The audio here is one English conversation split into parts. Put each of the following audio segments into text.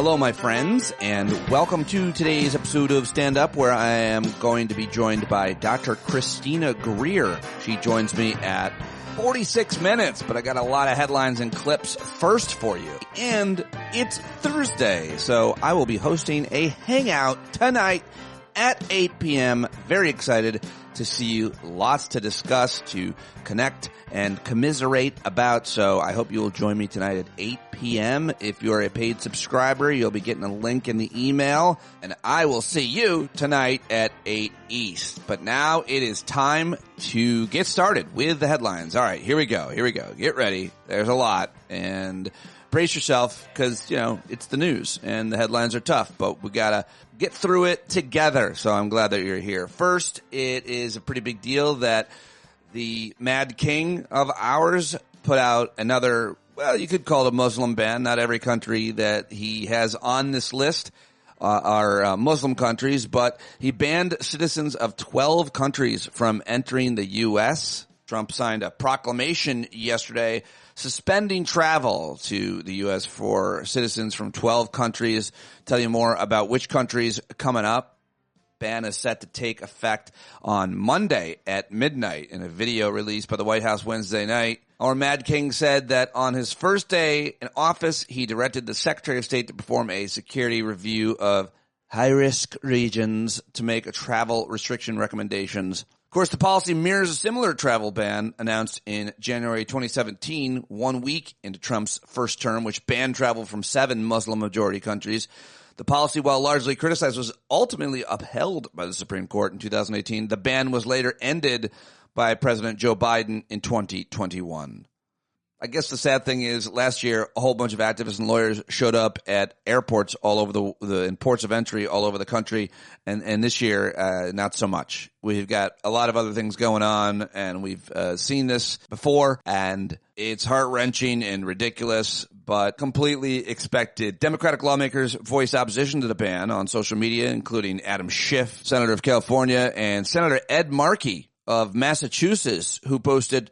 Hello, my friends, and welcome to today's episode of Stand Up, where I am going to be joined by Dr. Christina Greer. She joins me at 46 minutes, but I got a lot of headlines and clips first for you. And it's Thursday, so I will be hosting a hangout tonight at 8 p.m. Very excited to see you. Lots to discuss, to connect and commiserate about. So I hope you will join me tonight at 8 p.m. If you're a paid subscriber, you'll be getting a link in the email. And I will see you tonight at 8 East. But now it is time to get started with the headlines. All right, here we go. Get ready. There's a lot. And brace yourself because, it's the news and the headlines are tough. But we got to get through it together. So I'm glad that you're here. First, it is a pretty big deal that the Mad King of ours put out another, well, you could call it a Muslim ban. Not every country that he has on this list are Muslim countries, but he banned citizens of 12 countries from entering the U.S. Trump signed a proclamation yesterday suspending travel to the U.S. for citizens from 12 countries. Tell you more about which countries coming up. Ban is set to take effect on Monday at midnight in a video released by the White House Wednesday night. Our Mad King said that on his first day in office, he directed the Secretary of State to perform a security review of high-risk regions to make travel restriction recommendations. Of course, the policy mirrors a similar travel ban announced in January 2017, 1 week into Trump's first term, which banned travel from 7 Muslim-majority countries. The policy, while largely criticized, was ultimately upheld by the Supreme Court in 2018. The ban was later ended by President Joe Biden in 2021. I guess the sad thing is last year, a whole bunch of activists and lawyers showed up at airports all over in ports of entry all over the country. And this year, not so much. We've got a lot of other things going on, and we've seen this before, and it's heart-wrenching and ridiculous, but completely expected. Democratic lawmakers voiced opposition to the ban on social media, including Adam Schiff, Senator of California, and Senator Ed Markey of Massachusetts, who posted,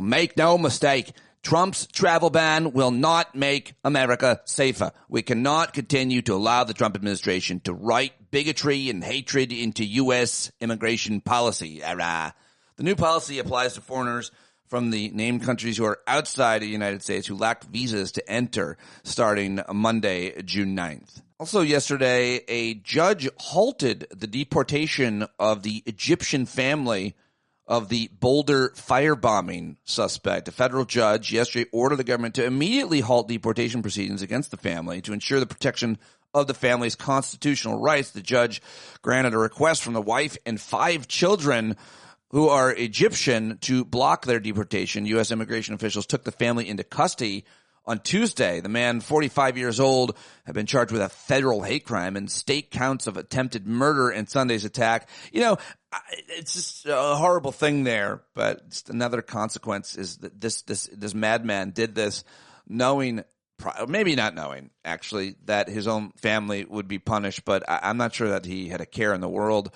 make no mistake, Trump's travel ban will not make America safer. We cannot continue to allow the Trump administration to write bigotry and hatred into U.S. immigration policy. The new policy applies to foreigners from the named countries who are outside the United States who lack visas to enter starting Monday, June 9th. Also yesterday, a judge halted the deportation of the Egyptian family of the Boulder firebombing suspect. A federal judge yesterday ordered the government to immediately halt deportation proceedings against the family to ensure the protection of the family's constitutional rights. The judge granted a request from the wife and 5 children who are Egyptian to block their deportation. U.S. immigration officials took the family into custody on Tuesday. The man, 45 years old, had been charged with a federal hate crime and state counts of attempted murder in Sunday's attack. It's just a horrible thing there, but just another consequence is that this madman did this knowing, maybe not knowing, actually, that his own family would be punished, but I'm not sure that he had a care in the world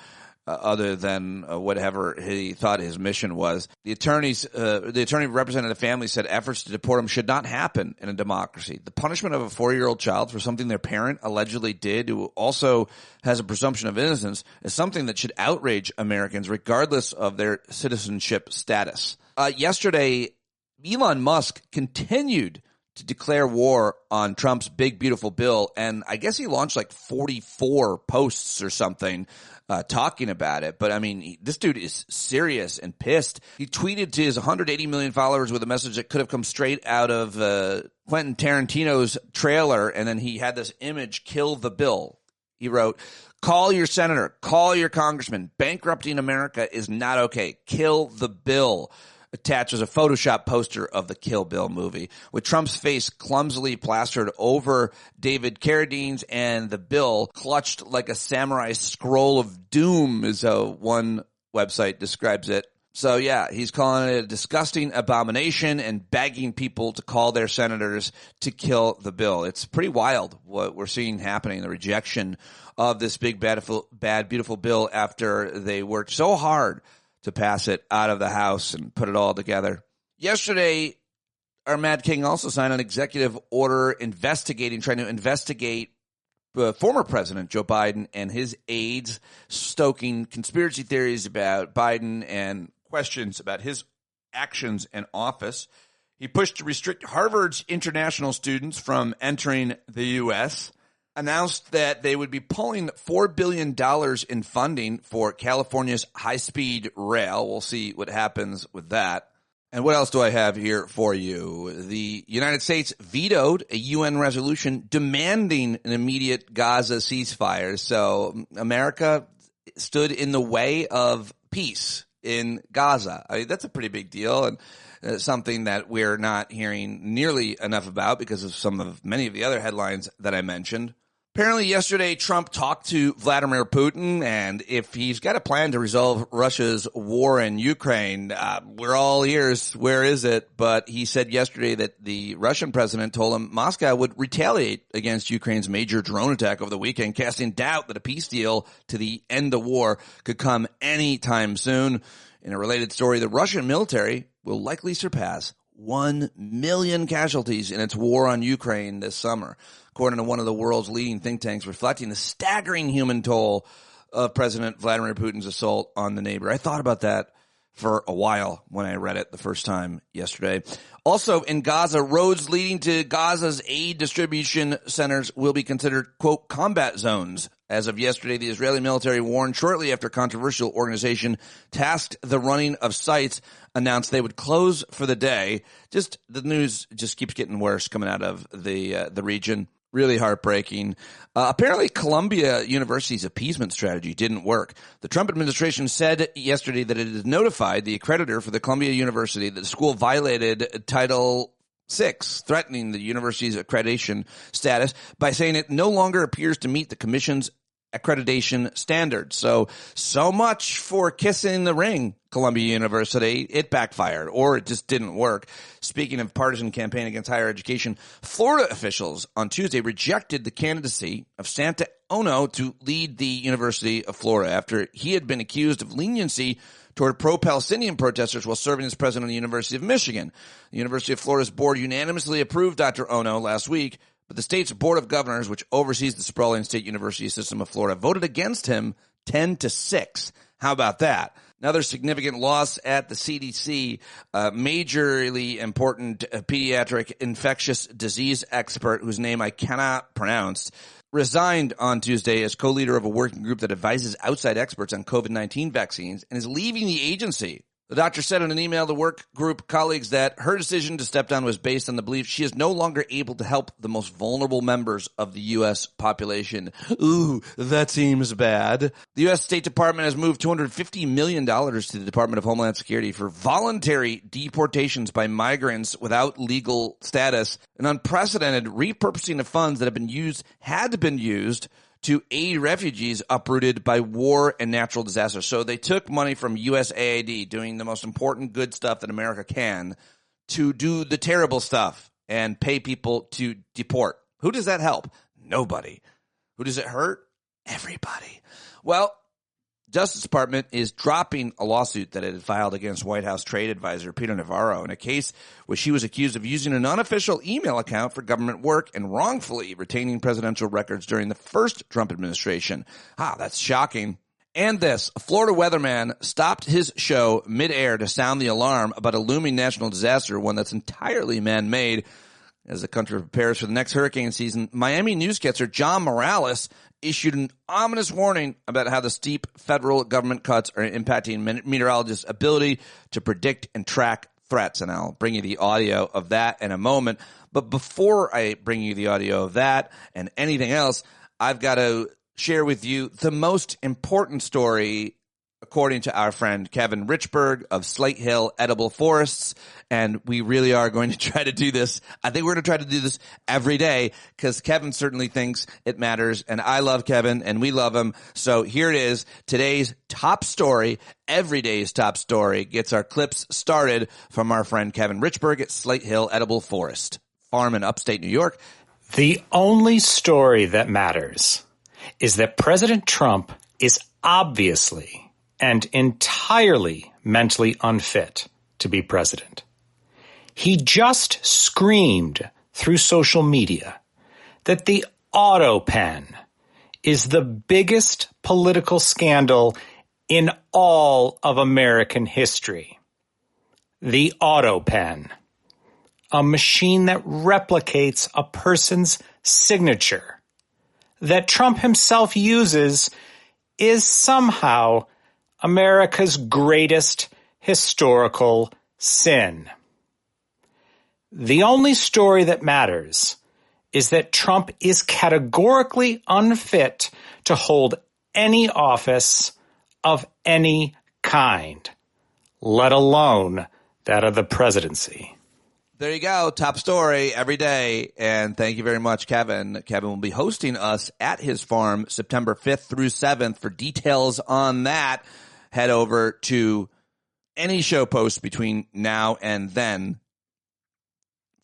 other than whatever he thought his mission was. The attorney who represented the family said efforts to deport him should not happen in a democracy. The punishment of a 4-year-old child for something their parent allegedly did, who also has a presumption of innocence, is something that should outrage Americans regardless of their citizenship status. Yesterday, Elon Musk continued to declare war on Trump's big, beautiful bill, and I guess he launched like 44 posts or something talking about it. But I mean, this dude is serious and pissed. He tweeted to his 180 million followers with a message that could have come straight out of Quentin Tarantino's trailer, and then he had this image, "Kill the bill." He wrote, "Call your senator, call your congressman. Bankrupting America is not okay. Kill the bill." Attached was a Photoshop poster of the Kill Bill movie with Trump's face clumsily plastered over David Carradine's, and the bill clutched like a samurai scroll of doom, is how one website describes it. So yeah, he's calling it a disgusting abomination and begging people to call their senators to kill the bill. It's pretty wild what we're seeing happening, the rejection of this big, bad, beautiful bill after they worked so hard to pass it out of the House and put it all together. Yesterday, our Mad King also signed an executive order trying to investigate former President Joe Biden and his aides, stoking conspiracy theories about Biden and questions about his actions in office. He pushed to restrict Harvard's international students from entering the U.S., announced that they would be pulling $4 billion in funding for California's high-speed rail. We'll see what happens with that. And what else do I have here for you? The United States vetoed a UN resolution demanding an immediate Gaza ceasefire. So America stood in the way of peace in Gaza. I mean, that's a pretty big deal, and something that we're not hearing nearly enough about because of many of the other headlines that I mentioned. Apparently yesterday, Trump talked to Vladimir Putin, and if he's got a plan to resolve Russia's war in Ukraine, we're all ears. Where is it? But he said yesterday that the Russian president told him Moscow would retaliate against Ukraine's major drone attack over the weekend, casting doubt that a peace deal to end the war could come anytime soon. In a related story, the Russian military will likely surpass 1 million casualties in its war on Ukraine this summer, according to one of the world's leading think tanks, reflecting the staggering human toll of President Vladimir Putin's assault on the neighbor. I thought about that for a while when I read it the first time yesterday. Also in Gaza, roads leading to Gaza's aid distribution centers will be considered, quote, combat zones. As of yesterday, the Israeli military warned shortly after a controversial organization tasked the running of sites announced they would close for the day. Just the news just keeps getting worse coming out of the region. Really heartbreaking. Apparently, Columbia University's appeasement strategy didn't work. The Trump administration said yesterday that it has notified the accreditor for the Columbia University that the school violated Title VI, threatening the university's accreditation status by saying it no longer appears to meet the commission's accreditation standards. So much for kissing the ring, Columbia University. It backfired, or it just didn't work. Speaking of partisan campaign against higher education, Florida officials on Tuesday rejected the candidacy of Santa Ono to lead the University of Florida after he had been accused of leniency toward pro-Palestinian protesters while serving as president of the University of Michigan. The University of Florida's board unanimously approved Dr. Ono last week, but the state's Board of Governors, which oversees the sprawling state university system of Florida, voted against him 10-6. How about that? Another significant loss at the CDC, majorly important pediatric infectious disease expert whose name I cannot pronounce, resigned on Tuesday as co-leader of a working group that advises outside experts on COVID-19 vaccines and is leaving the agency. The doctor said in an email to work group colleagues that her decision to step down was based on the belief she is no longer able to help the most vulnerable members of the U.S. population. Ooh, that seems bad. The U.S. State Department has moved $250 million to the Department of Homeland Security for voluntary deportations by migrants without legal status, an unprecedented repurposing of funds that had been used to aid refugees uprooted by war and natural disasters. So they took money from USAID, doing the most important good stuff that America can, to do the terrible stuff and pay people to deport. Who does that help? Nobody. Who does it hurt? Everybody. Well, Justice Department is dropping a lawsuit that it had filed against White House trade advisor Peter Navarro in a case where she was accused of using an unofficial email account for government work and wrongfully retaining presidential records during the first Trump administration. That's shocking. And this, a Florida weatherman stopped his show midair to sound the alarm about a looming national disaster, one that's entirely man-made. As the country prepares for the next hurricane season, Miami newscaster John Morales issued an ominous warning about how the steep federal government cuts are impacting meteorologists' ability to predict and track threats. And I'll bring you the audio of that in a moment. But before I bring you the audio of that and anything else, I've got to share with you the most important story according to our friend Kevin Richberg of Slate Hill Edible Forests. And we really are going to try to do this. I think we're going to try to do this every day because Kevin certainly thinks it matters. And I love Kevin and we love him. So here it is. Today's top story, every day's top story, gets our clips started from our friend Kevin Richberg at Slate Hill Edible Forest Farm in upstate New York. The only story that matters is that President Trump is obviously and entirely mentally unfit to be president. He just screamed through social media that the auto pen is the biggest political scandal in all of American history. The auto pen, a machine that replicates a person's signature that Trump himself uses, is somehow America's greatest historical sin. The only story that matters is that Trump is categorically unfit to hold any office of any kind, let alone that of the presidency. There you go. Top story every day. And thank you very much, Kevin. Kevin will be hosting us at his farm September 5th through 7th. For details on that, head over to any show post between now and then.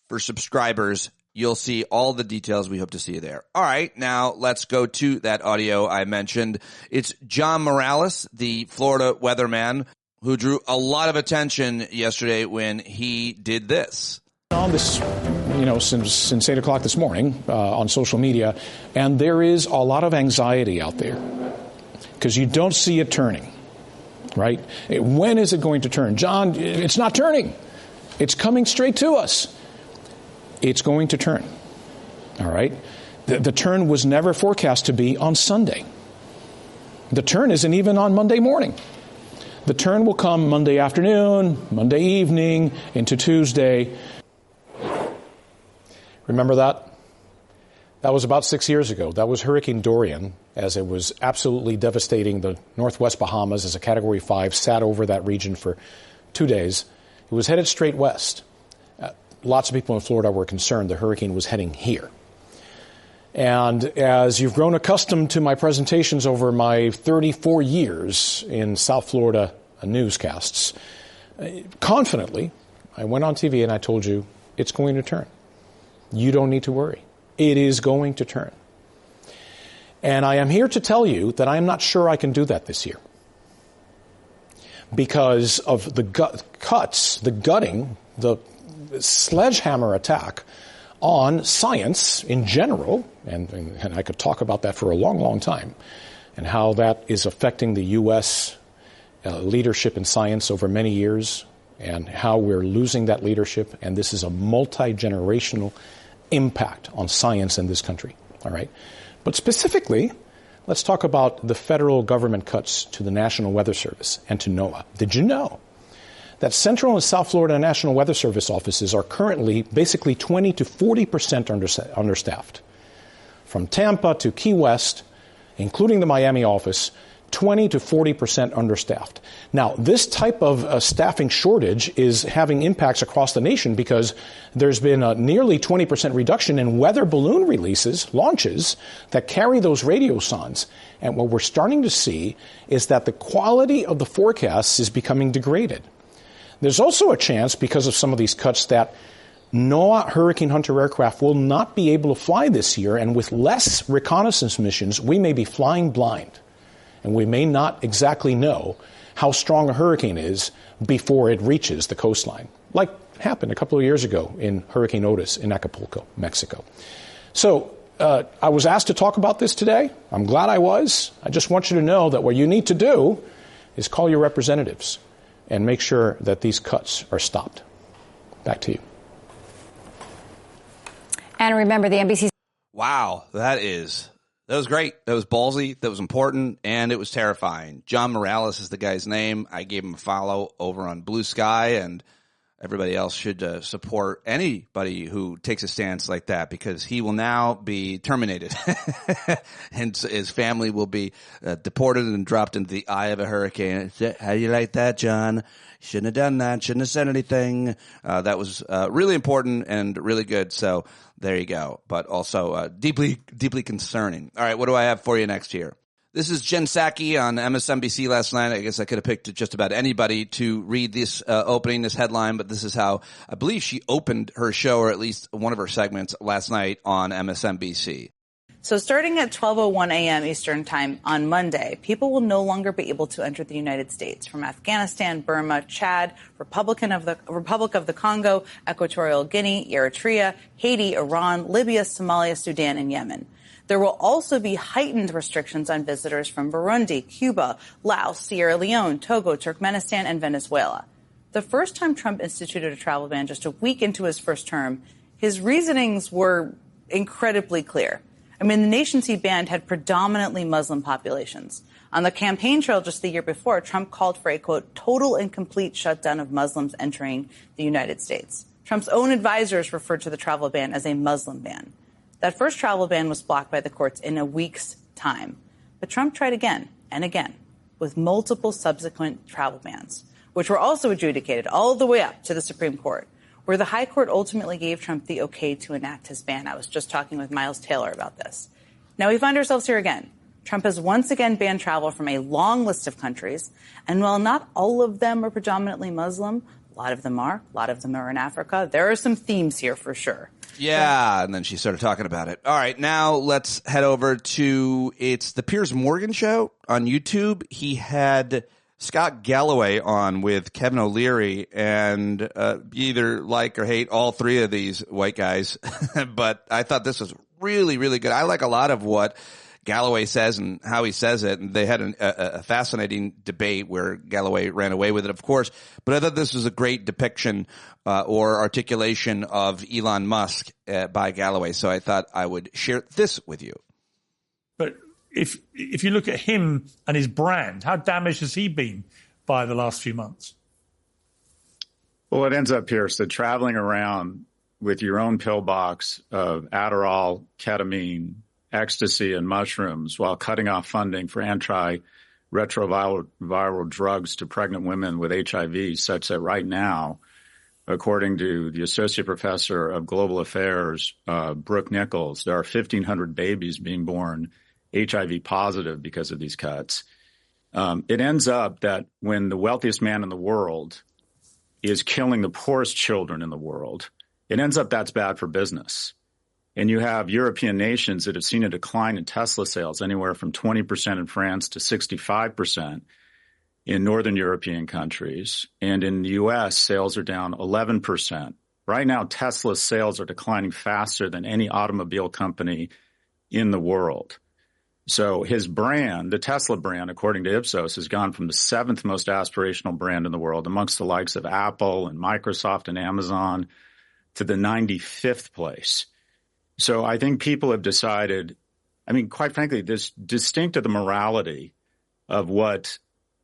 For subscribers, you'll see all the details. We hope to see you there. All right, now let's go to that audio I mentioned. It's John Morales, the Florida weatherman, who drew a lot of attention yesterday when he did this. On this, since 8 o'clock this morning on social media, and there is a lot of anxiety out there because you don't see it turning, right? When is it going to turn? John, it's not turning. It's coming straight to us. It's going to turn, all right? The turn was never forecast to be on Sunday. The turn isn't even on Monday morning. The turn will come Monday afternoon, Monday evening, into Tuesday. Remember that? That was about 6 years ago. That was Hurricane Dorian, as it was absolutely devastating the northwest Bahamas as a Category 5, sat over that region for 2 days. It was headed straight west. Lots of people in Florida were concerned the hurricane was heading here. And as you've grown accustomed to my presentations over my 34 years in South Florida newscasts, confidently, I went on TV and I told you, it's going to turn. You don't need to worry. It is going to turn. And I am here to tell you that I am not sure I can do that this year because of the gutting, the sledgehammer attack on science in general, and I could talk about that for a long, long time, and how that is affecting the U.S. Leadership in science over many years, and how we're losing that leadership, and this is a multi-generational impact on science in this country, all right? But specifically, let's talk about the federal government cuts to the National Weather Service and to NOAA. Did you know that Central and South Florida National Weather Service offices are currently basically 20 to 40% understaffed? From Tampa to Key West, including the Miami office, 20 to 40% understaffed. Now, this type of staffing shortage is having impacts across the nation because there's been a nearly 20% reduction in weather balloon launches that carry those radiosondes. And what we're starting to see is that the quality of the forecasts is becoming degraded. There's also a chance, because of some of these cuts, that NOAA Hurricane Hunter aircraft will not be able to fly this year, and with less reconnaissance missions, we may be flying blind. And we may not exactly know how strong a hurricane is before it reaches the coastline, like happened a couple of years ago in Hurricane Otis in Acapulco, Mexico. So I was asked to talk about this today. I'm glad I was. I just want you to know that what you need to do is call your representatives and make sure that these cuts are stopped. Back to you. And remember, the NBC. Wow, that was great. That was ballsy. That was important. And it was terrifying. John Morales is the guy's name. I gave him a follow over on Blue Sky, and everybody else should support anybody who takes a stance like that, because he will now be terminated and his family will be deported and dropped into the eye of a hurricane. How do you like that, John? Shouldn't have done that. Shouldn't have said anything. That was really important and really good. So there you go. But also deeply, deeply concerning. All right, what do I have for you next here? This is Jen Psaki on MSNBC last night. I guess I could have picked just about anybody to read this opening, this headline, but this is how I believe she opened her show, or at least one of her segments last night on MSNBC. So starting at 12:01 a.m. Eastern Time on Monday, people will no longer be able to enter the United States from Afghanistan, Burma, Chad, Republic of the Congo, Equatorial Guinea, Eritrea, Haiti, Iran, Libya, Somalia, Sudan, and Yemen. There will also be heightened restrictions on visitors from Burundi, Cuba, Laos, Sierra Leone, Togo, Turkmenistan, and Venezuela. The first time Trump instituted a travel ban just a week into his first term, his reasonings were incredibly clear. I mean, the nations he banned had predominantly Muslim populations. On the campaign trail just the year before, Trump called for a, quote, total and complete shutdown of Muslims entering the United States. Trump's own advisors referred to the travel ban as a Muslim ban. That first travel ban was blocked by the courts in a week's time. But Trump tried again and again with multiple subsequent travel bans, which were also adjudicated all the way up to the Supreme Court, where the High Court ultimately gave Trump the okay to enact his ban. I was just talking with Miles Taylor about this. Now we find ourselves here again. Trump has once again banned travel from a long list of countries. And while not all of them are predominantly Muslim, a lot of them are in Africa. There are some themes here for sure. Yeah, and then she started talking about it. All right, now let's head over to, it's the Piers Morgan Show on YouTube. He had Scott Galloway on with Kevin O'Leary, and either like or hate all three of these white guys. But I thought this was really, really good. I like a lot of what Galloway says and how he says it. And they had a fascinating debate where Galloway ran away with it, of course. But I thought this was a great depiction or articulation of Elon Musk by Galloway. So I thought I would share this with you. But if you look at him and his brand, how damaged has he been by the last few months? Well, it ends up here. So traveling around with your own pillbox of Adderall, ketamine, ecstasy, and mushrooms while cutting off funding for antiretroviral drugs to pregnant women with HIV, such that right now, according to the Associate Professor of Global Affairs, Brooke Nichols, there are 1,500 babies being born HIV positive because of these cuts. It ends up that when the wealthiest man in the world is killing the poorest children in the world, it ends up that's bad for business. And you have European nations that have seen a decline in Tesla sales anywhere from 20% in France to 65% in Northern European countries. And in the U.S., sales are down 11%. Right now, Tesla's sales are declining faster than any automobile company in the world. So his brand, the Tesla brand, according to Ipsos, has gone from the 7th most aspirational brand in the world amongst the likes of Apple and Microsoft and Amazon to the 95th place. So I think people have decided, I mean, quite frankly, this distinct of the morality of what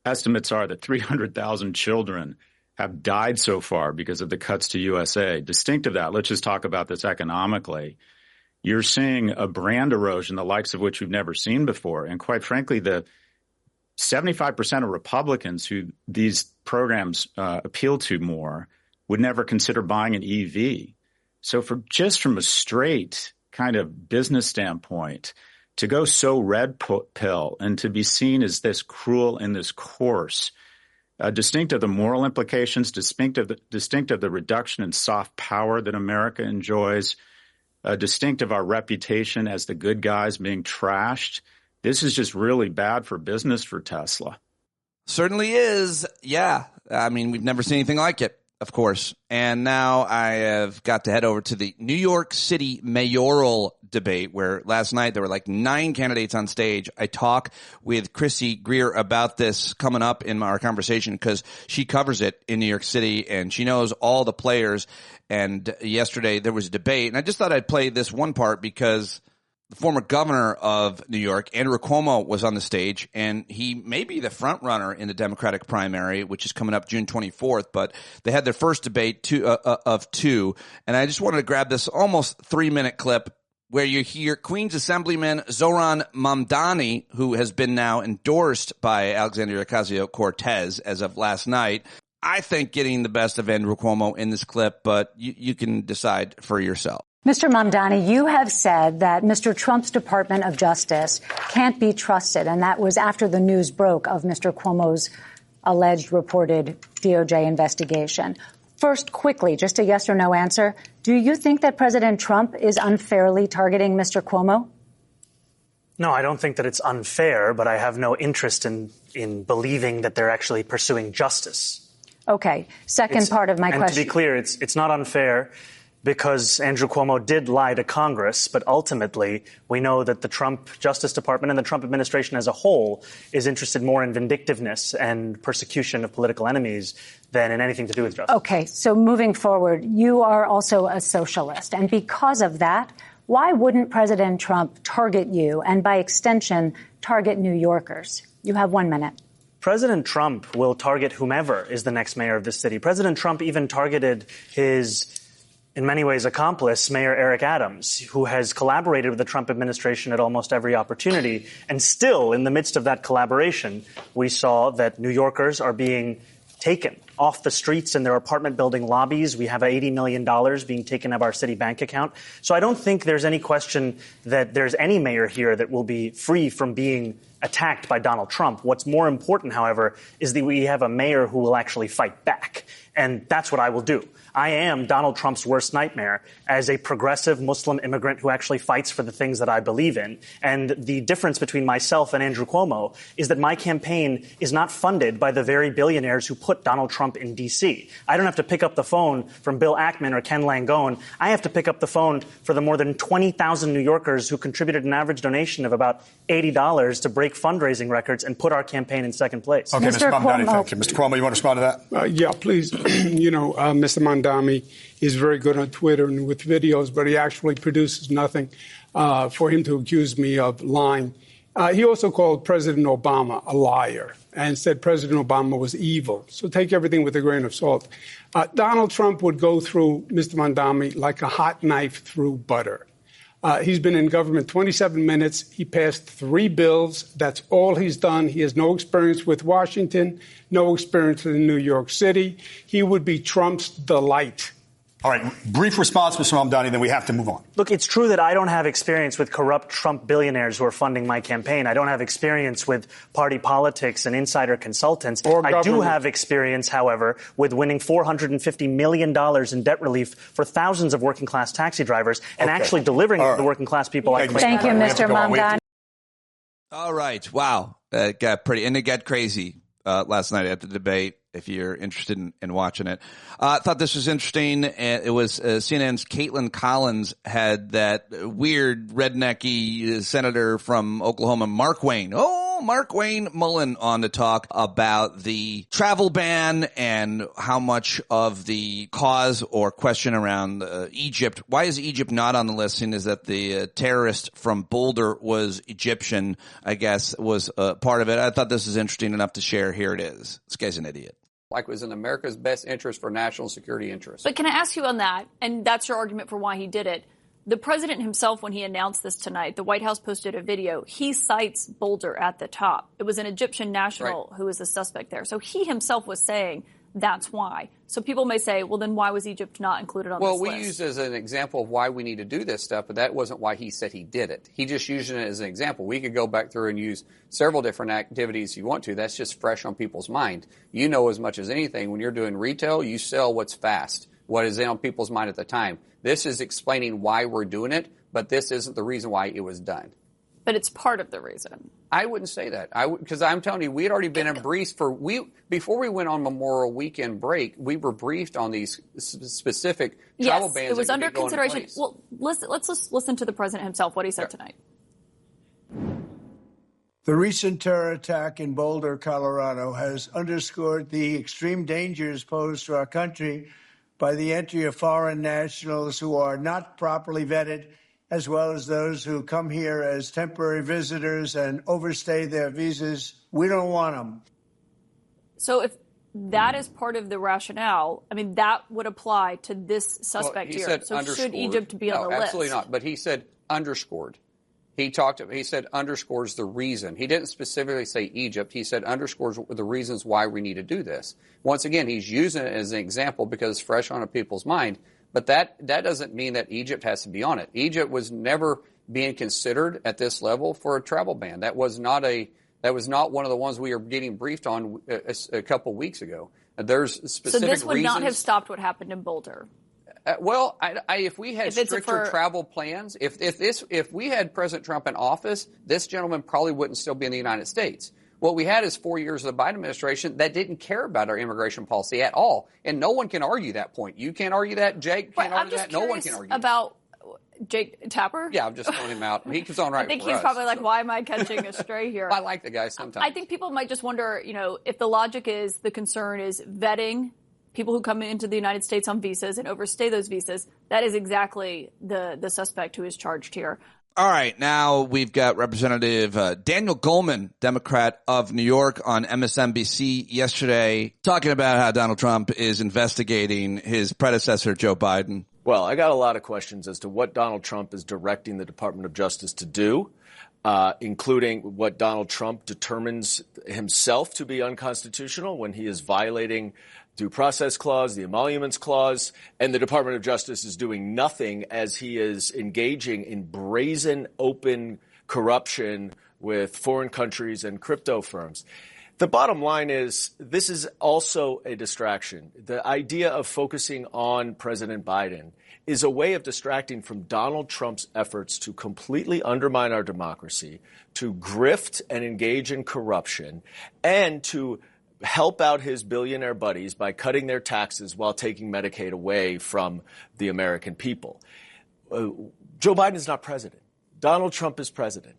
estimates are that 300,000 children have died so far because of the cuts to USA. Distinct of that, let's just talk about this economically. You're seeing a brand erosion, the likes of which we've never seen before. And quite frankly, the 75% of Republicans who these programs appeal to more would never consider buying an EV. So from a straight kind of business standpoint, to go so red pill and to be seen as this cruel and this coarse, distinct of the moral implications, distinct of the reduction in soft power that America enjoys, distinct of our reputation as the good guys being trashed, this is just really bad for business for Tesla. Certainly is. Yeah. I mean, we've never seen anything like it. Of course. And now I have got to head over to the New York City mayoral debate where last night there were like 9 candidates on stage. I talk with Christy Greer about this coming up in our conversation because she covers it in New York City and she knows all the players. And yesterday there was a debate and I just thought I'd play this one part because the former governor of New York, Andrew Cuomo, was on the stage, and he may be the front runner in the Democratic primary, which is coming up June 24th. But they had their first debate of 2, and I just wanted to grab this almost 3-minute clip where you hear Queens Assemblyman Zohran Mamdani, who has been now endorsed by Alexandria Ocasio-Cortez as of last night. I think getting the best of Andrew Cuomo in this clip, but you can decide for yourself. Mr. Mamdani, you have said that Mr. Trump's Department of Justice can't be trusted, and that was after the news broke of Mr. Cuomo's alleged reported DOJ investigation. First, quickly, just a yes or no answer. Do you think that President Trump is unfairly targeting Mr. Cuomo? No, I don't think that it's unfair, but I have no interest in believing that they're actually pursuing justice. Okay. Second part of my question. And to be clear, it's not unfair because Andrew Cuomo did lie to Congress, but ultimately we know that the Trump Justice Department and the Trump administration as a whole is interested more in vindictiveness and persecution of political enemies than in anything to do with justice. Okay, so moving forward, you are also a socialist, and because of that, why wouldn't President Trump target you and, by extension, target New Yorkers? You have 1 minute. President Trump will target whomever is the next mayor of this city. President Trump even targeted his, in many ways, accomplice, Mayor Eric Adams, who has collaborated with the Trump administration at almost every opportunity. And still, in the midst of that collaboration, we saw that New Yorkers are being taken off the streets in their apartment building lobbies. We have $80 million being taken out of our city bank account. So I don't think there's any question that there's any mayor here that will be free from being attacked by Donald Trump. What's more important, however, is that we have a mayor who will actually fight back. And that's what I will do. I am Donald Trump's worst nightmare as a progressive Muslim immigrant who actually fights for the things that I believe in. And the difference between myself and Andrew Cuomo is that my campaign is not funded by the very billionaires who put Donald Trump in D.C. I don't have to pick up the phone from Bill Ackman or Ken Langone. I have to pick up the phone for the more than 20,000 New Yorkers who contributed an average donation of about $80 to break fundraising records and put our campaign in second place. Okay, Mr. Mamdani, thank you. Mr. Cuomo, you want to respond to that? Yeah, please. Mr. Mamdani is very good on Twitter and with videos, but he actually produces nothing for him to accuse me of lying. He also called President Obama a liar and said President Obama was evil. So take everything with a grain of salt. Donald Trump would go through Mr. Mamdani like a hot knife through butter. He's been in government 27 minutes. He passed 3 bills. That's all he's done. He has no experience with Washington, no experience in New York City. He would be Trump's delight. All right. Brief response, Mr. Mamdani, then we have to move on. Look, it's true that I don't have experience with corrupt Trump billionaires who are funding my campaign. I don't have experience with party politics and insider consultants. I do have experience, however, with winning $450 million in debt relief for thousands of working-class taxi drivers and actually delivering it to the working-class people. Thank you, Mr. Mamdani. All right. Wow. It got crazy last night at the debate. If you're interested in watching it, I thought this was interesting. It was CNN's Caitlin Collins had that weird rednecky senator from Oklahoma, Mark Wayne Mullen, on to talk about the travel ban and how much of the cause or question around Egypt. Why is Egypt not on the list? Seeing is that the terrorist from Boulder was Egyptian, I guess, was part of it. I thought this was interesting enough to share. Here it is. This guy's an idiot. Like it was in America's best interest for national security interests. But can I ask you on that, and that's your argument for why he did it, the president himself, when he announced this tonight, the White House posted a video, he cites Boulder at the top. It was an Egyptian national who was the suspect there. So he himself was saying that's why. So people may say, well, then why was Egypt not included on this list? Well, we used it as an example of why we need to do this stuff, but that wasn't why he said he did it. He just used it as an example. We could go back through and use several different activities if you want to. That's just fresh on people's mind. You know as much as anything, when you're doing retail, you sell what's fast, what is on people's mind at the time. This is explaining why we're doing it, but this isn't the reason why it was done. But it's part of the reason. I wouldn't say that. Because I'm telling you, we had already been briefed before we went on Memorial Weekend break, we were briefed on these specific travel bans. Yes, it was under consideration. Well, let's listen to the president himself, what he said tonight. The recent terror attack in Boulder, Colorado, has underscored the extreme dangers posed to our country by the entry of foreign nationals who are not properly vetted, as well as those who come here as temporary visitors and overstay their visas. We don't want them. So if that is part of the rationale, I mean, that would apply to this suspect here. So should Egypt be on the list? No, absolutely not. But he said underscored. He said underscores the reason. He didn't specifically say Egypt. He said underscores the reasons why we need to do this. Once again, he's using it as an example because it's fresh on people's mind. But that doesn't mean that Egypt has to be on it. Egypt was never being considered at this level for a travel ban. That was not one of the ones we were getting briefed on a couple weeks ago. There's specific reasons. So this would not have stopped what happened in Boulder. If we had stricter travel plans, if we had President Trump in office, this gentleman probably wouldn't still be in the United States. What we had is 4 years of the Biden administration that didn't care about our immigration policy at all. And no one can argue that point. You can't argue that. Jake can't argue that. No one can argue about Jake Tapper? Yeah, I'm just throwing him out. He was on right. I think he's probably like, why am I catching a stray here? I like the guy sometimes. I think people might just wonder, if the logic is the concern is vetting people who come into the United States on visas and overstay those visas. That is exactly the suspect who is charged here. All right, now we've got Representative Daniel Goldman, Democrat of New York, on MSNBC yesterday, talking about how Donald Trump is investigating his predecessor, Joe Biden. Well, I got a lot of questions as to what Donald Trump is directing the Department of Justice to do, including what Donald Trump determines himself to be unconstitutional when he is violating due process clause, the emoluments clause, and the Department of Justice is doing nothing as he is engaging in brazen, open corruption with foreign countries and crypto firms. The bottom line is this is also a distraction. The idea of focusing on President Biden is a way of distracting from Donald Trump's efforts to completely undermine our democracy, to grift and engage in corruption, and to help out his billionaire buddies by cutting their taxes while taking Medicaid away from the American people. Joe Biden is not president. Donald Trump is president.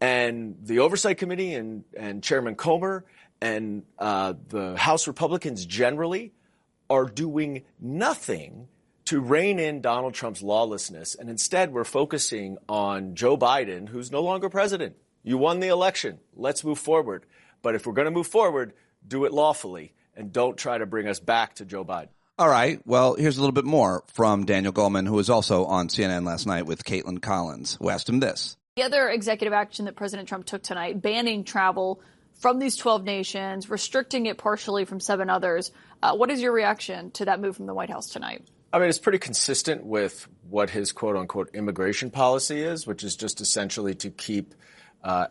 And the Oversight Committee and Chairman Comer and the House Republicans generally are doing nothing to rein in Donald Trump's lawlessness. And instead, we're focusing on Joe Biden, who's no longer president. You won the election. Let's move forward. But if we're going to move forward, do it lawfully and don't try to bring us back to Joe Biden. All right. Well, here's a little bit more from Daniel Goldman, who was also on CNN last night with Caitlin Collins, who asked him this. The other executive action that President Trump took tonight, banning travel from these 12 nations, restricting it partially from 7 others. What is your reaction to that move from the White House tonight? I mean, it's pretty consistent with what his quote-unquote immigration policy is, which is just essentially to keep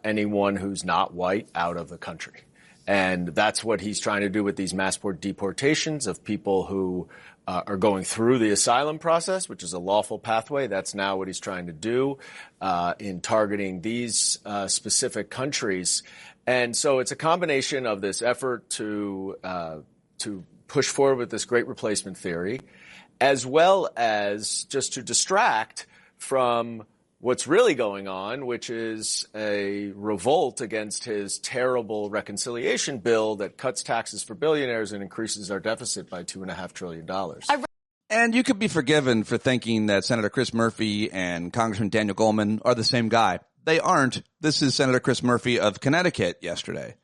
anyone who's not white out of the country. And that's what he's trying to do with these mass deportations of people who are going through the asylum process, which is a lawful pathway. That's now what he's trying to do in targeting these specific countries. And so it's a combination of this effort to push forward with this great replacement theory, as well as just to distract from what's really going on, which is a revolt against his terrible reconciliation bill that cuts taxes for billionaires and increases our deficit by $2.5 trillion. And you could be forgiven for thinking that Senator Chris Murphy and Congressman Daniel Goldman are the same guy. They aren't. This is Senator Chris Murphy of Connecticut yesterday.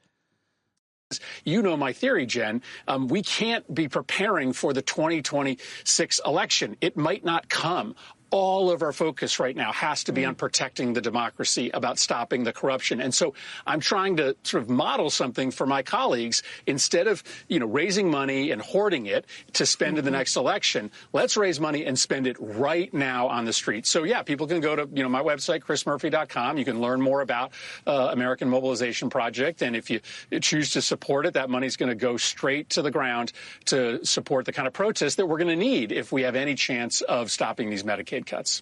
You know my theory, Jen. We can't be preparing for the 2026 election. It might not come. All of our focus right now has to be on protecting the democracy, about stopping the corruption. And so I'm trying to sort of model something for my colleagues. Instead of, raising money and hoarding it to spend in the next election, let's raise money and spend it right now on the street. So, yeah, people can go to, my website, chrismurphy.com. You can learn more about American Mobilization Project. And if you choose to support it, that money's going to go straight to the ground to support the kind of protest that we're going to need if we have any chance of stopping these Medicaid cuts.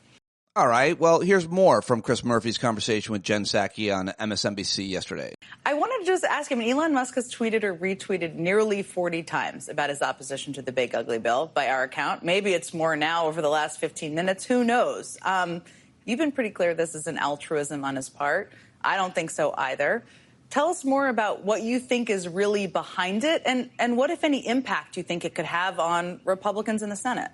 All right. Well, here's more from Chris Murphy's conversation with Jen Psaki on MSNBC yesterday. I wanted to just ask him, Elon Musk has tweeted or retweeted nearly 40 times about his opposition to the Big Ugly Bill by our account. Maybe it's more now over the last 15 minutes. Who knows? You've been pretty clear this is an altruism on his part. I don't think so either. Tell us more about what you think is really behind it and what, if any, impact you think it could have on Republicans in the Senate.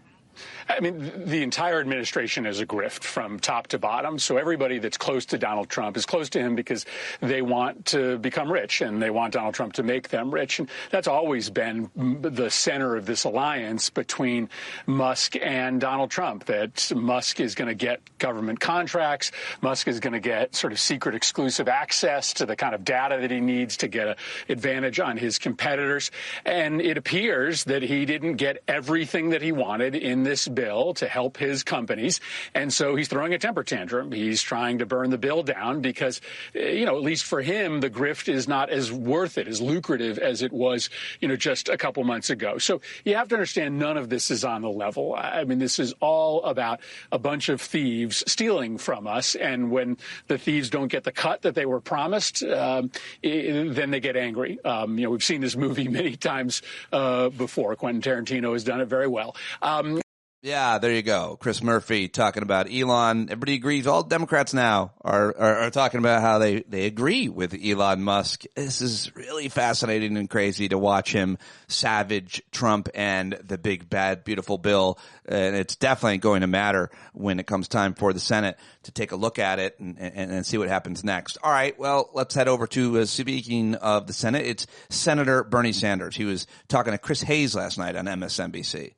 I mean, the entire administration is a grift from top to bottom. So everybody that's close to Donald Trump is close to him because they want to become rich and they want Donald Trump to make them rich. And that's always been the center of this alliance between Musk and Donald Trump, that Musk is going to get government contracts. Musk is going to get sort of secret exclusive access to the kind of data that he needs to get an advantage on his competitors. And it appears that he didn't get everything that he wanted in in this bill to help his companies. And so he's throwing a temper tantrum. He's trying to burn the bill down because, at least for him, the grift is not as worth it, as lucrative as it was, just a couple months ago. So you have to understand none of this is on the level. I mean, this is all about a bunch of thieves stealing from us. And when the thieves don't get the cut that they were promised, then they get angry. We've seen this movie many times before. Quentin Tarantino has done it very well. Yeah, there you go. Chris Murphy talking about Elon. Everybody agrees. All Democrats now are talking about how they agree with Elon Musk. This is really fascinating and crazy to watch him savage Trump and the big, bad, beautiful bill. And it's definitely going to matter when it comes time for the Senate to take a look at it and see what happens next. All right, well, let's head over to, speaking of the Senate, it's Senator Bernie Sanders. He was talking to Chris Hayes last night on MSNBC.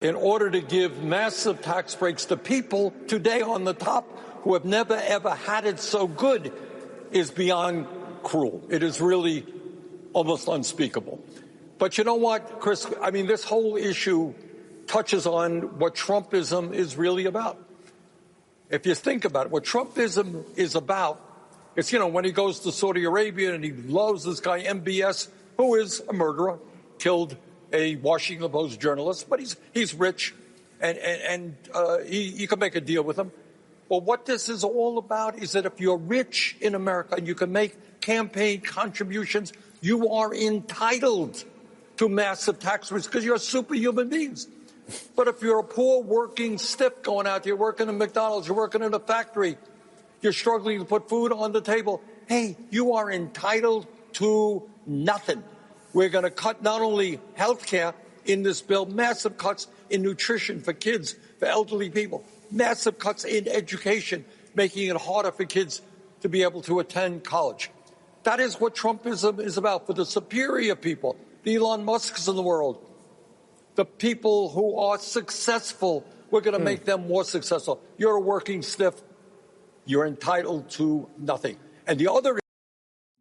In order to give massive tax breaks to people today on the top who have never, ever had it so good is beyond cruel. It is really almost unspeakable. But you know what, Chris? I mean, this whole issue touches on what Trumpism is really about. If you think about it, what Trumpism is about, it's, when he goes to Saudi Arabia and he loves this guy MBS, who is a murderer, killed a Washington Post journalist, but he's rich, and he can make a deal with him. But what this is all about is that if you're rich in America and you can make campaign contributions, you are entitled to massive tax rates because you're superhuman beings. But if you're a poor working stiff going out there, working in McDonald's, you're working in a factory, you're struggling to put food on the table, hey, you are entitled to nothing. We're going to cut not only health care in this bill, massive cuts in nutrition for kids, for elderly people, massive cuts in education, making it harder for kids to be able to attend college. That is what Trumpism is about, for the superior people, the Elon Musks of the world, the people who are successful. We're going to make them more successful. You're a working stiff. You're entitled to nothing. And the other...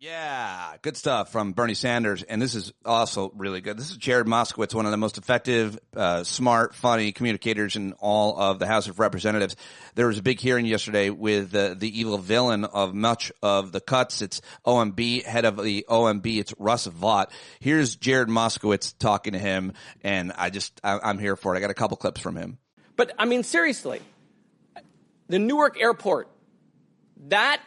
Yeah, good stuff from Bernie Sanders, and this is also really good. This is Jared Moskowitz, one of the most effective, smart, funny communicators in all of the House of Representatives. There was a big hearing yesterday with the evil villain of much of the cuts. It's OMB, head of the OMB. It's Russ Vought. Here's Jared Moskowitz talking to him, and I'm here for it. I got a couple clips from him. But, I mean, seriously, the Newark airport, that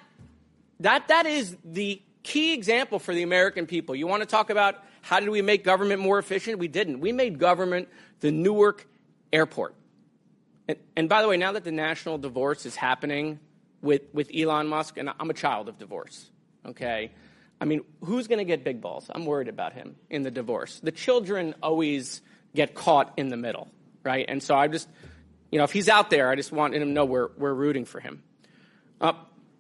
is the key example for the American people. You want to talk about how did we make government more efficient? We didn't. We made government the Newark airport. And by the way, now that the national divorce is happening with Elon Musk, and I'm a child of divorce, okay? I mean, who's going to get big balls? I'm worried about him in the divorce. The children always get caught in the middle, right? And so I just, if he's out there, I just want him to know we're rooting for him.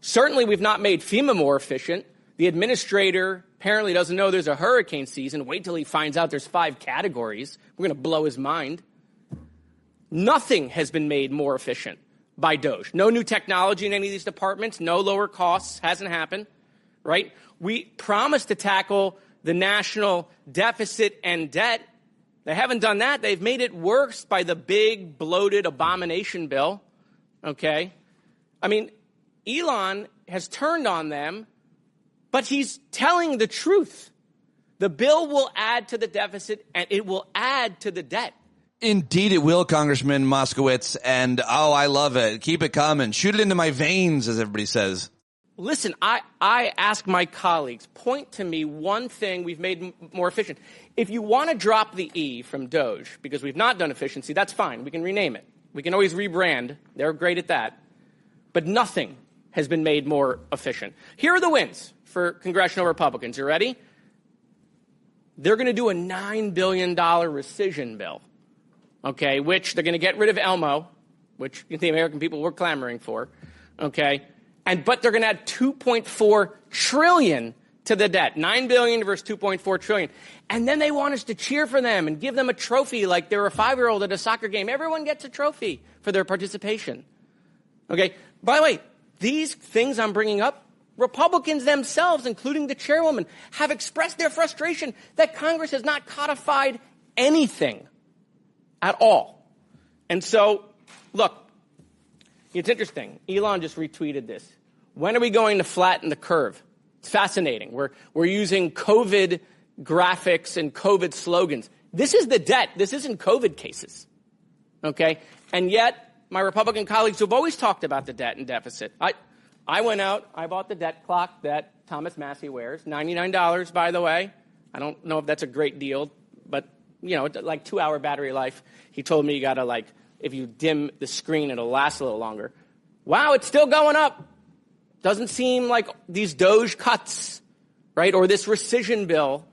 Certainly, we've not made FEMA more efficient. The administrator apparently doesn't know there's a hurricane season. Wait till he finds out there's 5 categories. We're going to blow his mind. Nothing has been made more efficient by DOGE. No new technology in any of these departments. No lower costs. Hasn't happened, right? We promised to tackle the national deficit and debt. They haven't done that. They've made it worse by the big, bloated abomination bill, okay? I mean, Elon has turned on them, but he's telling the truth. The bill will add to the deficit, and it will add to the debt. Indeed it will, Congressman Moskowitz, and I love it. Keep it coming. Shoot it into my veins, as everybody says. Listen, I ask my colleagues, point to me one thing we've made more efficient. If you want to drop the E from DOGE, because we've not done efficiency, that's fine. We can rename it. We can always rebrand. They're great at that. But nothing has been made more efficient. Here are the wins for congressional Republicans. You ready? They're going to do a $9 billion rescission bill, okay, which they're going to get rid of Elmo, which the American people were clamoring for, okay, but they're going to add $2.4 trillion to the debt, $9 billion versus $2.4 trillion. And then they want us to cheer for them and give them a trophy like they're a 5-year-old at a soccer game. Everyone gets a trophy for their participation, okay? By the way, these things I'm bringing up, Republicans themselves, including the chairwoman, have expressed their frustration that Congress has not codified anything at all. And so, look, it's interesting. Elon just retweeted this. When are we going to flatten the curve? It's fascinating. We're using COVID graphics and COVID slogans. This is the debt. This isn't COVID cases. Okay? And yet, my Republican colleagues who have always talked about the debt and deficit. I went out, I bought the debt clock that Thomas Massey wears, $99, by the way. I don't know if that's a great deal, but, you know, like 2-hour battery life. He told me you got to, like, if you dim the screen, it'll last a little longer. Wow, it's still going up. Doesn't seem like these DOGE cuts, right, or this rescission bill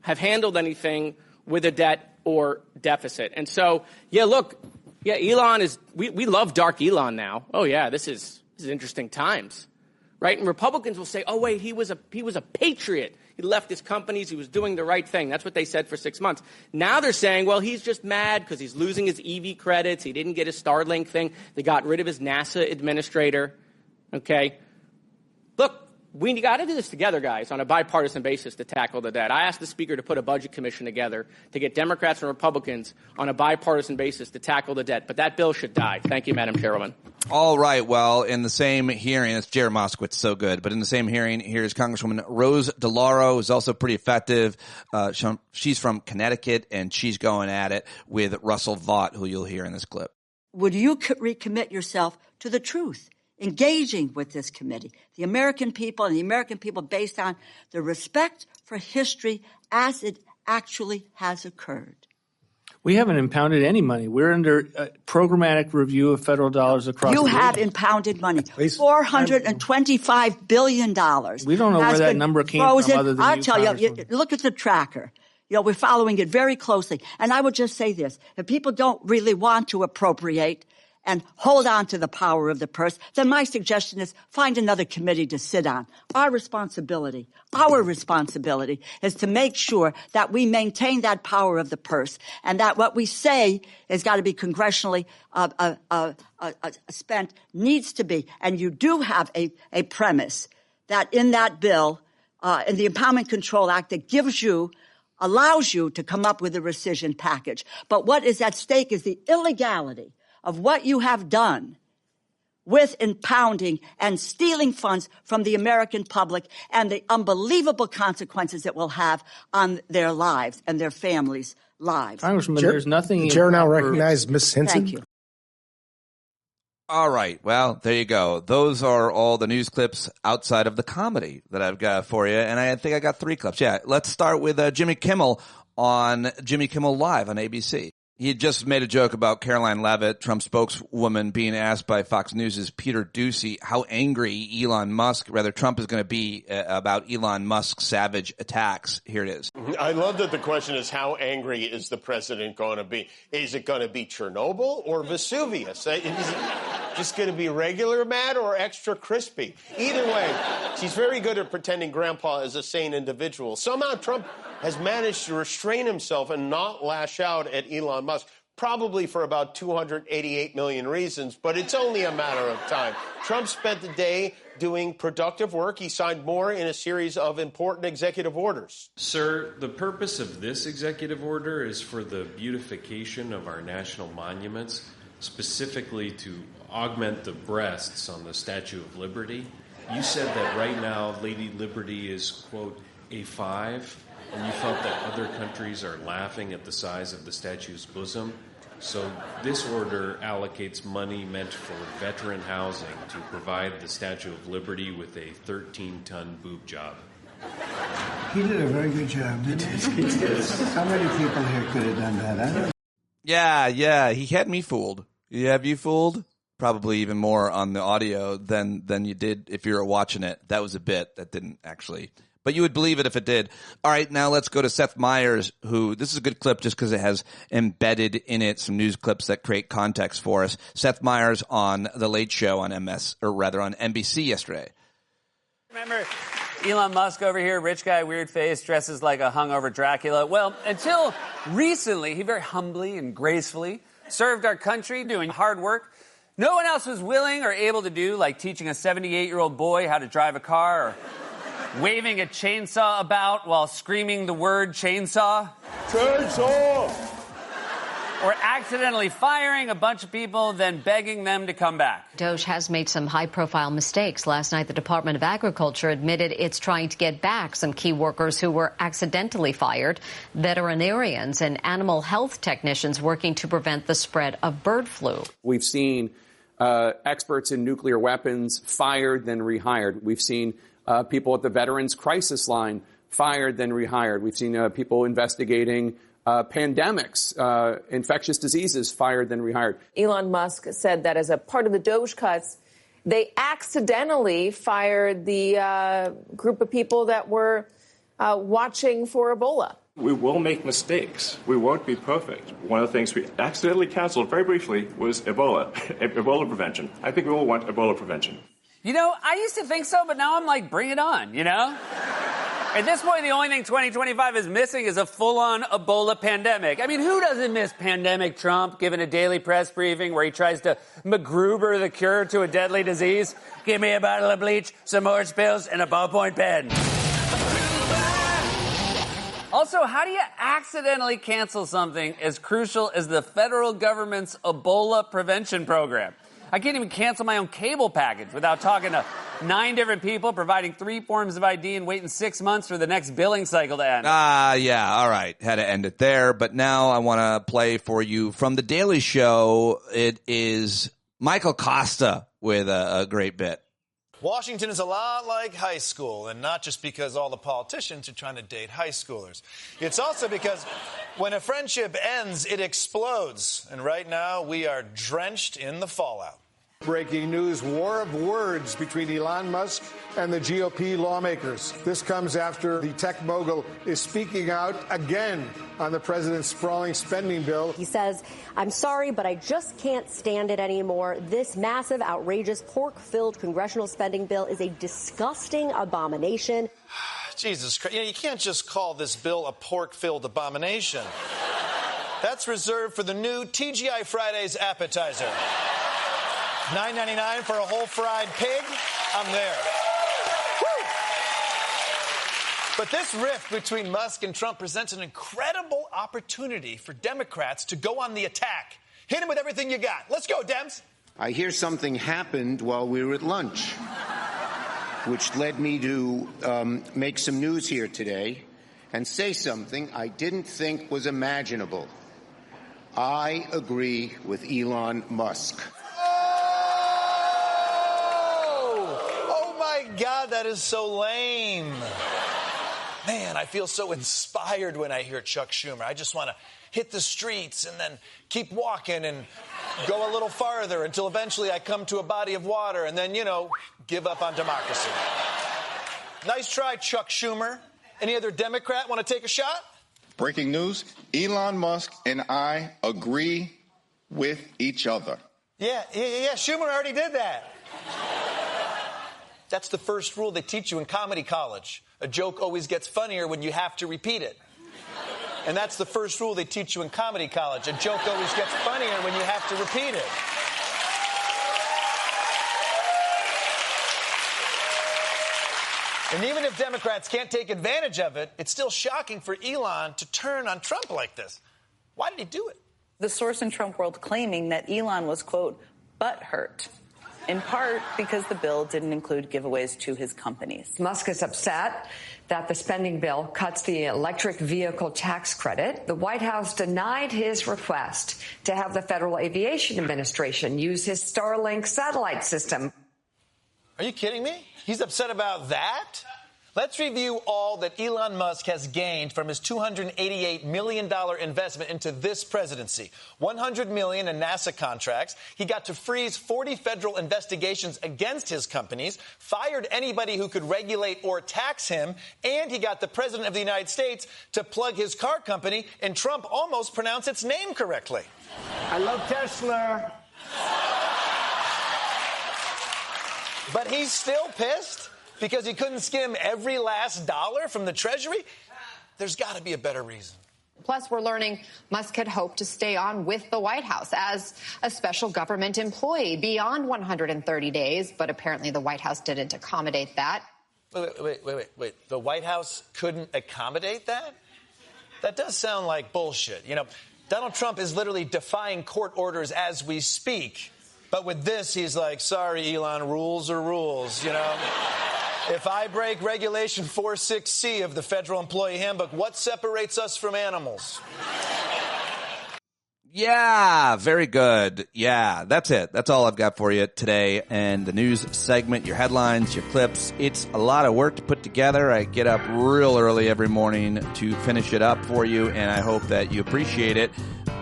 have handled anything with a debt or deficit. And so, yeah, look, yeah, Elon is, we love dark Elon now. Oh, yeah, this is interesting times, right? And Republicans will say, oh, wait, he was a patriot. He left his companies. He was doing the right thing. That's what they said for 6 months. Now they're saying, well, he's just mad because he's losing his EV credits. He didn't get his Starlink thing. They got rid of his NASA administrator. Okay. Look, we got to do this together, guys, on a bipartisan basis to tackle the debt. I asked the Speaker to put a budget commission together to get Democrats and Republicans on a bipartisan basis to tackle the debt. But that bill should die. Thank you, Madam Chairwoman. All right. Well, in the same hearing, it's Jared Moskowitz, so good. But in the same hearing, here's Congresswoman Rose DeLauro, who's also pretty effective. She's from Connecticut, and she's going at it with Russell Vought, who you'll hear in this clip. Would you recommit yourself to the truth? Engaging with this committee, the American people, and the American people based on the respect for history as it actually has occurred. We haven't impounded any money. We're under programmatic review of federal dollars across the You have nation. impounded money. $425 billion. We don't know where that number came frozen. from other than I'll you, tell you, Congresswoman. look at the tracker. You know, we're following it very closely. And I would just say this. If people don't really want to appropriate and hold on to the power of the purse, then my suggestion is find another committee to sit on. Our responsibility is to make sure that we maintain that power of the purse and that what we say has got to be congressionally spent needs to be. And you do have a premise that in that bill, in the Empowerment Control Act, that allows you to come up with a rescission package. But what is at stake is the illegality of what you have done with impounding and stealing funds from the American public and the unbelievable consequences it will have on their lives and their families' lives. Congressman, there's nothing. The chair now recognizes Ms. Hinson. Thank you. All right. Well, there you go. Those are all the news clips outside of the comedy that I've got for you. And I think I got 3 clips. Yeah. Let's start with Jimmy Kimmel on Jimmy Kimmel Live on ABC. He had just made a joke about Caroline Leavitt, Trump's spokeswoman, being asked by Fox News' Peter Doocy how angry Trump is going to be about Elon Musk's savage attacks. Here it is. I love that the question is, how angry is the president going to be? Is it going to be Chernobyl or Vesuvius? Is it just going to be regular mad or extra crispy? Either way, she's very good at pretending grandpa is a sane individual. Somehow Trump has managed to restrain himself and not lash out at Elon Musk, probably for about 288 million reasons, but it's only a matter of time. Trump spent the day doing productive work. He signed more in a series of important executive orders. Sir, the purpose of this executive order is for the beautification of our national monuments, specifically to augment the breasts on the Statue of Liberty. You said that right now Lady Liberty is, quote, a 5, and you felt that other countries are laughing at the size of the statue's bosom. So this order allocates money meant for veteran housing to provide the Statue of Liberty with a 13-ton boob job. He did a very good job, didn't he? How many people here could have done that? I don't. Yeah, he had me fooled. Have you fooled? Probably even more on the audio than you did if you were watching it. That was a bit that didn't actually. But you would believe it if it did. All right, now let's go to Seth Meyers, this is a good clip just because it has embedded in it some news clips that create context for us. Seth Meyers on The Late Show on NBC yesterday. Remember Elon Musk over here, rich guy, weird face, dresses like a hungover Dracula? Well, until recently, he very humbly and gracefully served our country doing hard work no one else was willing or able to do, like teaching a 78-year-old boy how to drive a car or waving a chainsaw about while screaming the word chainsaw. Chainsaw! or accidentally firing a bunch of people, then begging them to come back. DOJ has made some high-profile mistakes. Last night, the Department of Agriculture admitted it's trying to get back some key workers who were accidentally fired, veterinarians and animal health technicians working to prevent the spread of bird flu. We've seen experts in nuclear weapons fired, then rehired. We've seen people at the Veterans Crisis Line fired, then rehired. We've seen people investigating pandemics, infectious diseases, fired, then rehired. Elon Musk said that as a part of the DOJ cuts, they accidentally fired the group of people that were watching for Ebola. We will make mistakes. We won't be perfect. One of the things we accidentally canceled very briefly was Ebola, Ebola prevention. I think we all want Ebola prevention. You know, I used to think so, but now I'm like, bring it on, you know? At this point, the only thing 2025 is missing is a full-on Ebola pandemic. I mean, who doesn't miss pandemic Trump giving a daily press briefing where he tries to MacGruber the cure to a deadly disease? Give me a bottle of bleach, some orange pills, and a ballpoint pen. Also, how do you accidentally cancel something as crucial as the federal government's Ebola prevention program? I can't even cancel my own cable package without talking to 9 different people, providing 3 forms of ID, and waiting 6 months for the next billing cycle to end. Yeah, all right. Had to end it there. But now I want to play for you from The Daily Show. It is Michael Costa with a great bit. Washington is a lot like high school, and not just because all the politicians are trying to date high schoolers. It's also because when a friendship ends, it explodes. And right now, we are drenched in the fallout. Breaking news, war of words between Elon Musk and the GOP lawmakers. This comes after the tech mogul is speaking out again on the president's sprawling spending bill. He says, I'm sorry, but I just can't stand it anymore. This massive, outrageous, pork-filled congressional spending bill is a disgusting abomination. Jesus Christ, you can't just call this bill a pork-filled abomination. That's reserved for the new TGI Fridays appetizer. $9.99 for a whole fried pig? I'm there. Woo! But this rift between Musk and Trump presents an incredible opportunity for Democrats to go on the attack. Hit him with everything you got. Let's go, Dems. I hear something happened while we were at lunch, which led me to make some news here today and say something I didn't think was imaginable. I agree with Elon Musk. God, that is so lame. Man, I feel so inspired when I hear Chuck Schumer. I just want to hit the streets and then keep walking and go a little farther until eventually I come to a body of water and then, give up on democracy. Nice try, Chuck Schumer. Any other Democrat want to take a shot? Breaking news, Elon Musk and I agree with each other. Yeah, Schumer already did that. That's the first rule they teach you in comedy college. A joke always gets funnier when you have to repeat it. And that's the first rule they teach you in comedy college. A joke always gets funnier when you have to repeat it. And even if Democrats can't take advantage of it, it's still shocking for Elon to turn on Trump like this. Why did he do it? The source in Trump world claiming that Elon was, quote, butthurt. In part because the bill didn't include giveaways to his companies. Musk is upset that the spending bill cuts the electric vehicle tax credit. The White House denied his request to have the Federal Aviation Administration use his Starlink satellite system. Are you kidding me? He's upset about that? Let's review all that Elon Musk has gained from his $288 million investment into this presidency. $100 million in NASA contracts. He got to freeze 40 federal investigations against his companies, fired anybody who could regulate or tax him, and he got the president of the United States to plug his car company, and Trump almost pronounced its name correctly. I love Tesla. But he's still pissed? Because he couldn't skim every last dollar from the Treasury? There's got to be a better reason. Plus, we're learning Musk had hoped to stay on with the White House as a special government employee beyond 130 days, but apparently the White House didn't accommodate that. Wait. The White House couldn't accommodate that? That does sound like bullshit. Donald Trump is literally defying court orders as we speak. But with this, he's like, sorry, Elon, rules are rules, you know? If I break Regulation 46C of the Federal Employee Handbook, what separates us from animals? Yeah, very good. Yeah, that's it. That's all I've got for you today. And the news segment, your headlines, your clips. It's a lot of work to put together. I get up real early every morning to finish it up for you, and I hope that you appreciate it.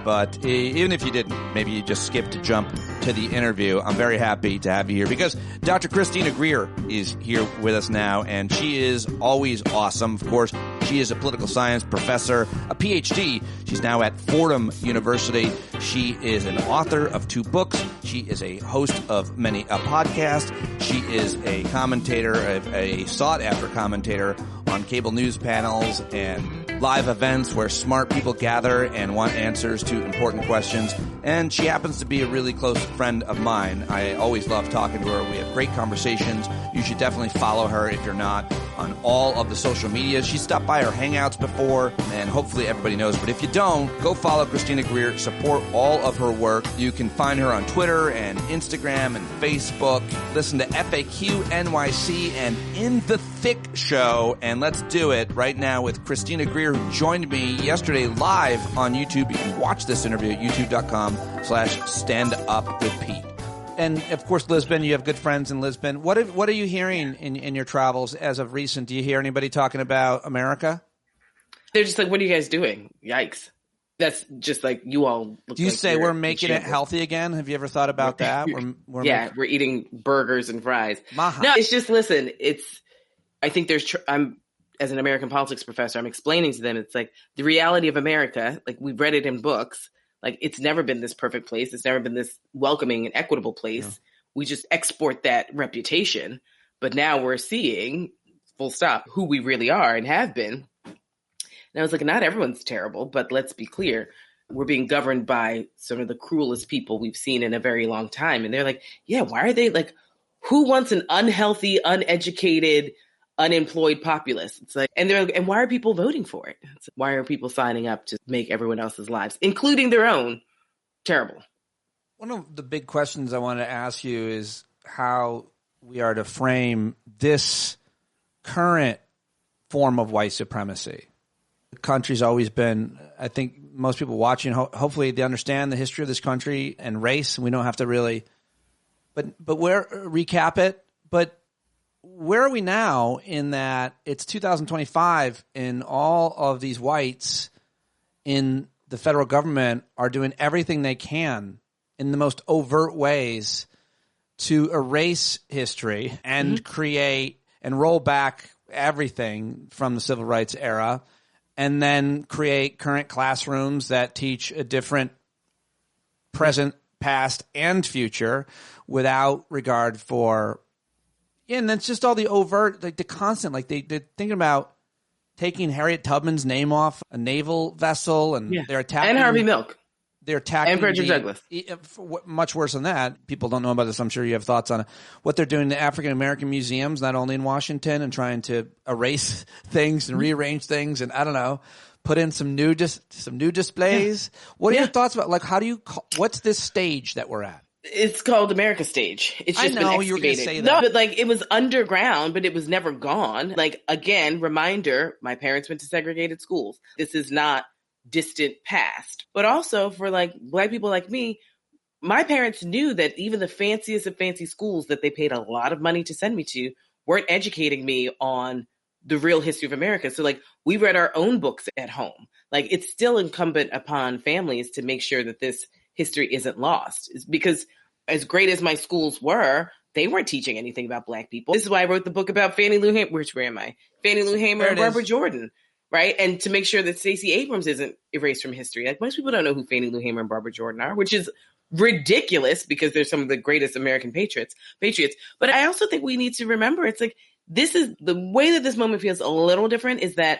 But even if you didn't, maybe you just skipped to jump to the interview. I'm very happy to have you here because Dr. Christina Greer is here with us now, and she is always awesome. Of course, she is a political science professor, a PhD. She's now at Fordham University. She is an author of 2 books. She is a host of many podcasts. She is a commentator, a sought-after commentator on cable news panels and live events where smart people gather and want answers to important questions. And she happens to be a really close friend of mine. I always love talking to her. We have great conversations. You should definitely follow her if you're not on all of the social media. She stopped by our Hangouts before, and hopefully everybody knows. But if you don't, go follow Christina Greer. Support all of her work. You can find her on Twitter and Instagram and Facebook. Listen to FAQ NYC and In the Thick Show. And let's do it right now with Christina Greer, who joined me yesterday live on YouTube. You can watch this interview at youtube.com/standupwithpete. And, of course, Lisbon, you have good friends in Lisbon. What are you hearing in your travels as of recent? Do you hear anybody talking about America? They're just like, what are you guys doing? Yikes. That's just like you all look. Do you like say we're making it healthy again? Have you ever thought about that? We're eating burgers and fries. Maha. No, it's just, listen, I think I'm, as an American politics professor, I'm explaining to them, it's like the reality of America, like we've read it in books. Like, it's never been this perfect place. It's never been this welcoming and equitable place. Yeah. We just export that reputation. But now we're seeing, full stop, who we really are and have been. And I was like, not everyone's terrible, but let's be clear. We're being governed by some of the cruelest people we've seen in a very long time. And they're like, yeah, why are they like, who wants an unhealthy, uneducated, unemployed populace? It's like, and they're like, and why are people voting for it? It's like, why are people signing up to make everyone else's lives, including their own, terrible? One of the big questions I want to ask you is how we are to frame this current form of white supremacy. The country's always been, I think most people watching, hopefully they understand the history of this country and race, and we don't have to really, but recap it. But where are we now in that it's 2025 and all of these whites in the federal government are doing everything they can in the most overt ways to erase history and create and roll back everything from the civil rights era and then create current classrooms that teach a different present, past, and future without regard for. Yeah, and that's just all the overt, like the constant, like they're thinking about taking Harriet Tubman's name off a naval vessel, and they're attacking. And Harvey Milk. They're attacking. And Frederick Douglass. Much worse than that. People don't know about this. I'm sure you have thoughts on it. What they're doing to African American museums, not only in Washington, and trying to erase things and rearrange things, and I don't know, put in some new displays. Yeah. What are your thoughts about, like, what's this stage that we're at? It's called America Stage. It's just been excavated. You were going to say that. No, but like it was underground, but it was never gone. Like, again, reminder, my parents went to segregated schools. This is not distant past. But also for like Black people like me, my parents knew that even the fanciest of fancy schools that they paid a lot of money to send me to weren't educating me on the real history of America. So like we read our own books at home. Like, it's still incumbent upon families to make sure that this history isn't lost. It's because as great as my schools were, they weren't teaching anything about Black people. This is why I wrote the book about Fannie Lou Hamer. Where am I? Fannie Lou Hamer and Barbara Jordan, right? And to make sure that Stacey Abrams isn't erased from history. Like, most people don't know who Fannie Lou Hamer and Barbara Jordan are, which is ridiculous because they're some of the greatest American patriots. But I also think we need to remember, it's like, this is the way that this moment feels a little different, is that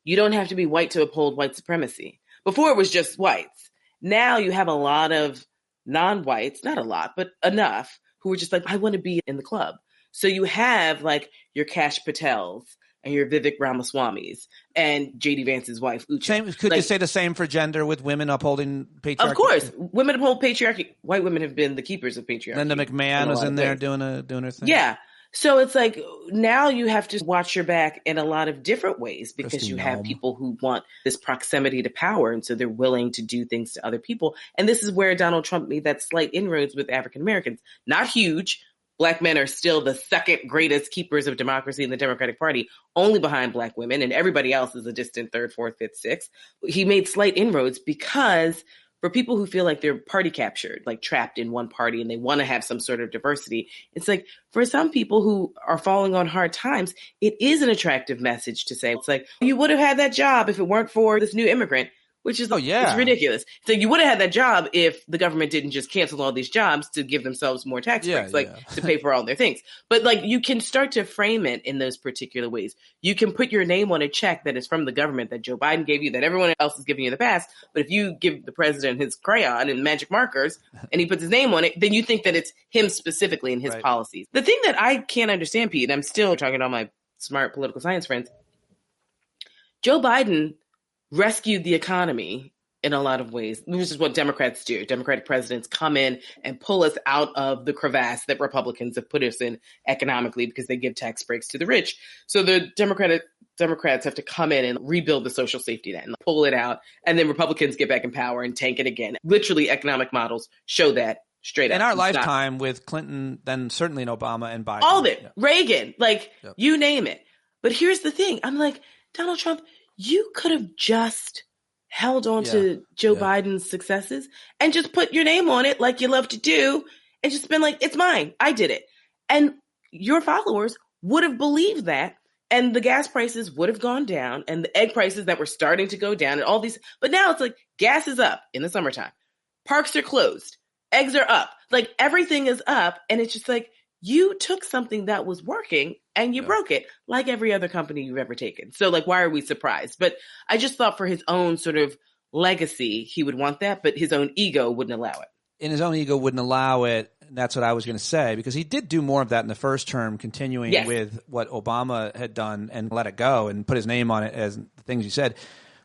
you don't have to be white to uphold white supremacy. Before it was just whites. Now you have a lot of non-whites, not a lot, but enough, who are just like, I want to be in the club. So you have like your Kash Patels and your Vivek Ramaswamy's and J.D. Vance's wife, Uche. Could you say the same for gender with women upholding patriarchy? Of course. Women uphold patriarchy. White women have been the keepers of patriarchy. Linda McMahon was in there doing her thing. Yeah. So it's like now you have to watch your back in a lot of different ways because you have people who want this proximity to power. And so they're willing to do things to other people. And this is where Donald Trump made that slight inroads with African Americans. Not huge. Black men are still the second greatest keepers of democracy in the Democratic Party, only behind Black women. And everybody else is a distant third, fourth, fifth, sixth. He made slight inroads because for people who feel like they're party captured, like trapped in one party and they want to have some sort of diversity, it's like for some people who are falling on hard times, it is an attractive message to say, it's like, you would have had that job if it weren't for this new immigrant, which is it's ridiculous. So you would have had that job if the government didn't just cancel all these jobs to give themselves more tax breaks, to pay for all their things. But like you can start to frame it in those particular ways. You can put your name on a check that is from the government that Joe Biden gave you, that everyone else is giving you in the past. But if you give the president his crayon and magic markers and he puts his name on it, then you think that it's him specifically and his policies. The thing that I can't understand, Pete, and I'm still talking to all my smart political science friends, Joe Biden rescued the economy in a lot of ways, which is what Democrats do. Democratic presidents come in and pull us out of the crevasse that Republicans have put us in economically because they give tax breaks to the rich. So the Democrats have to come in and rebuild the social safety net and pull it out. And then Republicans get back in power and tank it again. Literally, economic models show that straight up. In our lifetime with Clinton, then certainly in Obama and Biden. All of it. Yeah. Reagan, you name it. But here's the thing. I'm like, Donald Trump, you could have just held on to Joe Biden's successes and just put your name on it like you love to do and just been like, it's mine. I did it. And your followers would have believed that. And the gas prices would have gone down and the egg prices that were starting to go down and all these. But now it's like gas is up in the summertime. Parks are closed. Eggs are up. Like everything is up. And it's just like, you took something that was working and you broke it like every other company you've ever taken. So like, why are we surprised? But I just thought for his own sort of legacy, he would want that, but his own ego wouldn't allow it. And his own ego wouldn't allow it. That's what I was going to say, because he did do more of that in the first term, continuing with what Obama had done and let it go and put his name on it as the things you said.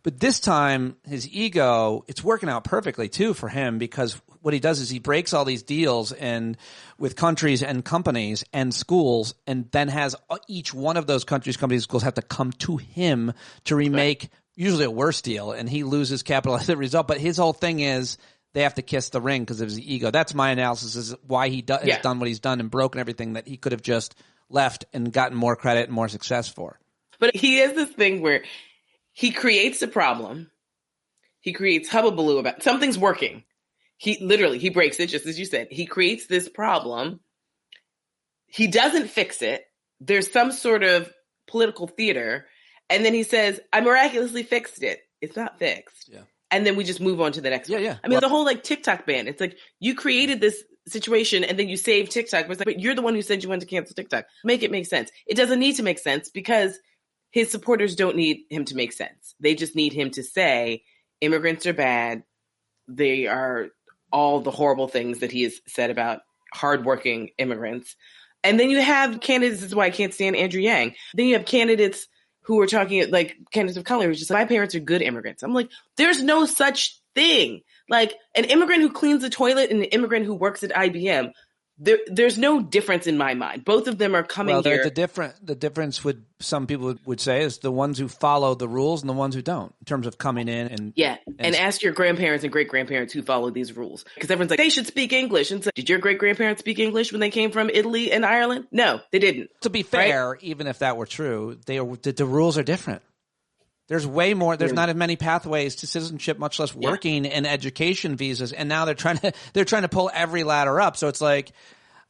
But this time, his ego, it's working out perfectly too for him, because what he does is he breaks all these deals and with countries and companies and schools, and then has each one of those countries, companies, schools have to come to him to remake usually a worse deal, and he loses capital as a result. But his whole thing is they have to kiss the ring because of his ego. That's my analysis, is why he has done what he's done and broken everything that he could have just left and gotten more credit and more success for. But he has this thing where he creates a problem. He creates hubbubaloo about something's working. He breaks it, just as you said. He creates this problem. He doesn't fix it. There's some sort of political theater. And then he says, I miraculously fixed it. It's not fixed. Yeah. And then we just move on to the next one. I mean, the whole TikTok ban. It's like you created this situation and then you saved TikTok. But you're the one who said you wanted to cancel TikTok. Make it make sense. It doesn't need to make sense because his supporters don't need him to make sense. They just need him to say immigrants are bad. They are all the horrible things that he has said about hardworking immigrants. And then you have candidates, this is why I can't stand Andrew Yang. Then you have candidates who are talking like candidates of color who's just like, my parents are good immigrants. I'm like, there's no such thing. Like an immigrant who cleans the toilet and an immigrant who works at IBM, there's no difference in my mind. Both of them are coming here. The difference would, some people would say, is the ones who follow the rules and the ones who don't, in terms of coming in and ask your grandparents and great grandparents who follow these rules, because everyone's like, they should speak English. And so, did your great grandparents speak English when they came from Italy and Ireland? No, they didn't. To be fair, even if that were true, the rules are different. There's way more. There's not as many pathways to citizenship, much less working and education visas. And now they're trying to pull every ladder up. So it's like,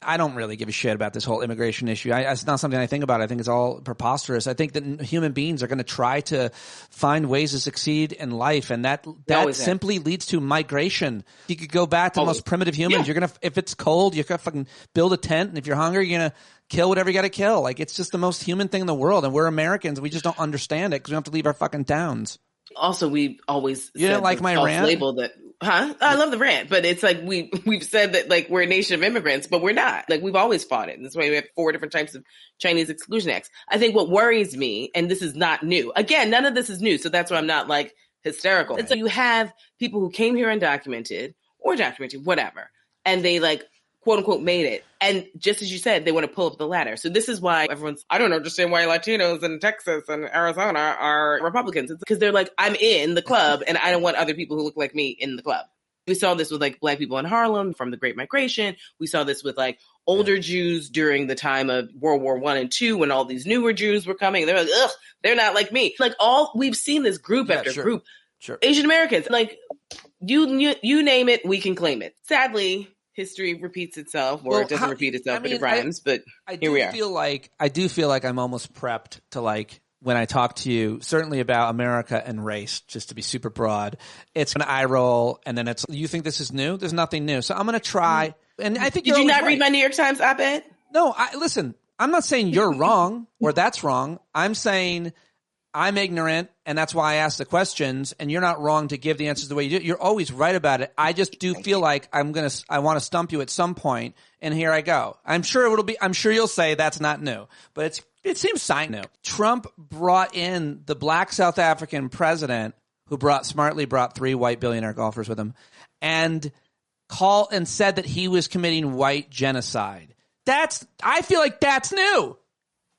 I don't really give a shit about this whole immigration issue. It's not something I think about. I think it's all preposterous. I think that human beings are going to try to find ways to succeed in life, and that simply leads to migration. You could go back to the most primitive humans. You're gonna, if it's cold, you're gonna fucking build a tent, and if you're hungry, you're gonna kill whatever you got to kill. Like, it's just the most human thing in the world, and we're Americans. We just don't understand it because we don't have to leave our fucking towns. Also, we always didn't like my rant? Label that I love the rant, but it's like we've said that like we're a nation of immigrants, but we're not. Like we've always fought it. And that's why we have 4 different types of Chinese exclusion acts. I think what worries me, and this is not new. Again, none of this is new, so that's why I'm not like hysterical. It's like you have people who came here undocumented or documented, whatever, and they like quote unquote made it. And just as you said, they want to pull up the ladder. So this is why I don't understand why Latinos in Texas and Arizona are Republicans. It's because they're like, I'm in the club and I don't want other people who look like me in the club. We saw this with like Black people in Harlem from the Great Migration. We saw this with like older Jews during the time of World War I and II when all these newer Jews were coming. They're like, ugh, they're not like me. Like we've seen this group after group. Sure. Asian Americans, like you name it, we can claim it. Sadly, history repeats itself, or it doesn't repeat itself, but it rhymes. But here we are. I do feel like I'm almost prepped to like when I talk to you, certainly about America and race, just to be super broad. It's an eye roll, and then it's you think this is new? There's nothing new, so I'm going to try. And I think did you not read my New York Times op-ed? No, listen. I'm not saying you're wrong or that's wrong. I'm saying I'm ignorant, and that's why I ask the questions, and you're not wrong to give the answers the way you do. You're always right about it. I just do feel like I want to stump you at some point, and here I go. I'm sure you'll say that's not new, but it seems new. Trump brought in the black South African president who smartly brought 3 white billionaire golfers with him and said that he was committing white genocide. I feel like that's new.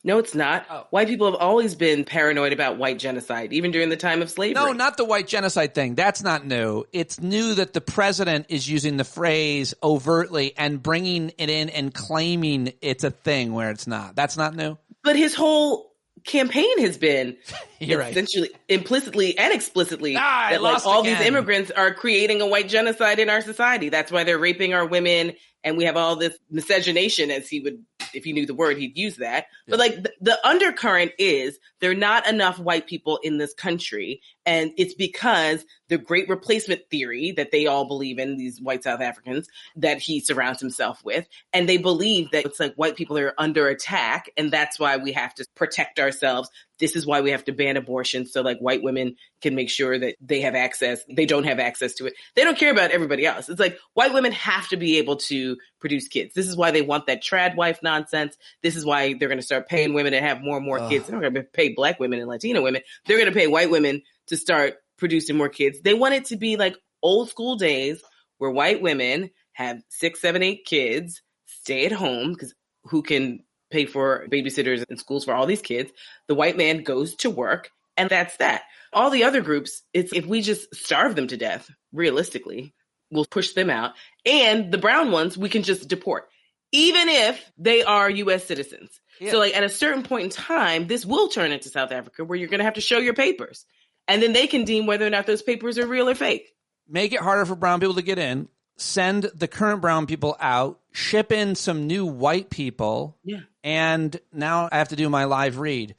No, it's not. White people have always been paranoid about white genocide, even during the time of slavery. No, not the white genocide thing. That's not new. It's new that the president is using the phrase overtly and bringing it in and claiming it's a thing where it's not. That's not new. But his whole campaign has been essentially implicitly and explicitly that like all these immigrants are creating a white genocide in our society. That's why they're raping our women. And we have all this miscegenation, as he would, if he knew the word, he'd use that. Yeah. But like the undercurrent is there are not enough white people in this country. And it's because the great replacement theory that they all believe in, these white South Africans, that he surrounds himself with. And they believe that it's like white people are under attack. And that's why we have to protect ourselves. This is why we have to ban abortion. So like white women can make sure that they have access. They don't have access to it. They don't care about everybody else. It's like white women have to be able to produce kids. This is why they want that trad wife nonsense. This is why they're going to start paying women to have more and more kids. They're not going to pay black women and Latino women. They're going to pay white women to start producing more kids. They want it to be like old school days where white women have 6, 7, 8 kids, stay at home because who can pay for babysitters in schools for all these kids. The white man goes to work and that's that. All the other groups, it's if we just starve them to death, realistically, we'll push them out. And the brown ones, we can just deport, even if they are U.S. citizens. Yeah. So like at a certain point in time, this will turn into South Africa where you're going to have to show your papers. And then they can deem whether or not those papers are real or fake. Make it harder for brown people to get in. Send the current brown people out. Ship in some new white people. Yeah. And now I have to do my live read.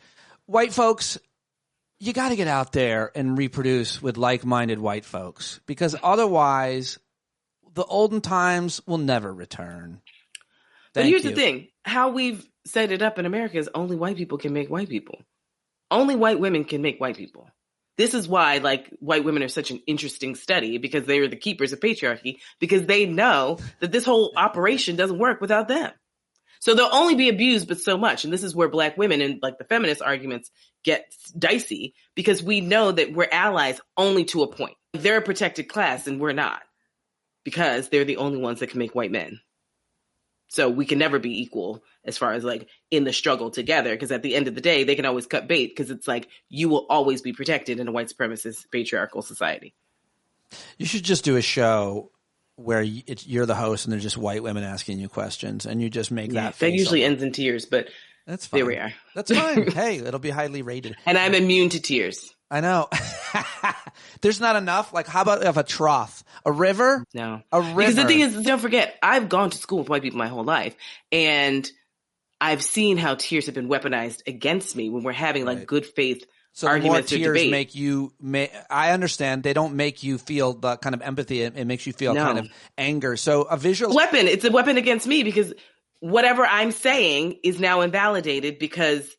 White folks, you got to get out there and reproduce with like-minded white folks because otherwise the olden times will never return. But here's the thing. How we've set it up in America is only white people can make white people. Only white women can make white people. This is why, like, white women are such an interesting study because they are the keepers of patriarchy because they know that this whole operation doesn't work without them. So they'll only be abused, but so much. And this is where black women and like the feminist arguments get dicey because we know that we're allies only to a point. They're a protected class and we're not because they're the only ones that can make white men. So we can never be equal as far as like in the struggle together, because at the end of the day, they can always cut bait because it's like you will always be protected in a white supremacist patriarchal society. You should just do a show where you're the host and there's just white women asking you questions and you just make that face. That usually ends in tears, but that's fine. There we are. That's fine. Hey, it'll be highly rated. And I'm immune to tears. I know. There's not enough. Like, how about a trough? A river? No. A river. Because the thing is, don't forget, I've gone to school with white people my whole life. And I've seen how tears have been weaponized against me when we're having like good faith arguments or debate. Make you, I understand they don't make you feel the kind of empathy. It makes you feel kind of anger. So a visual weapon. It's a weapon against me because whatever I'm saying is now invalidated because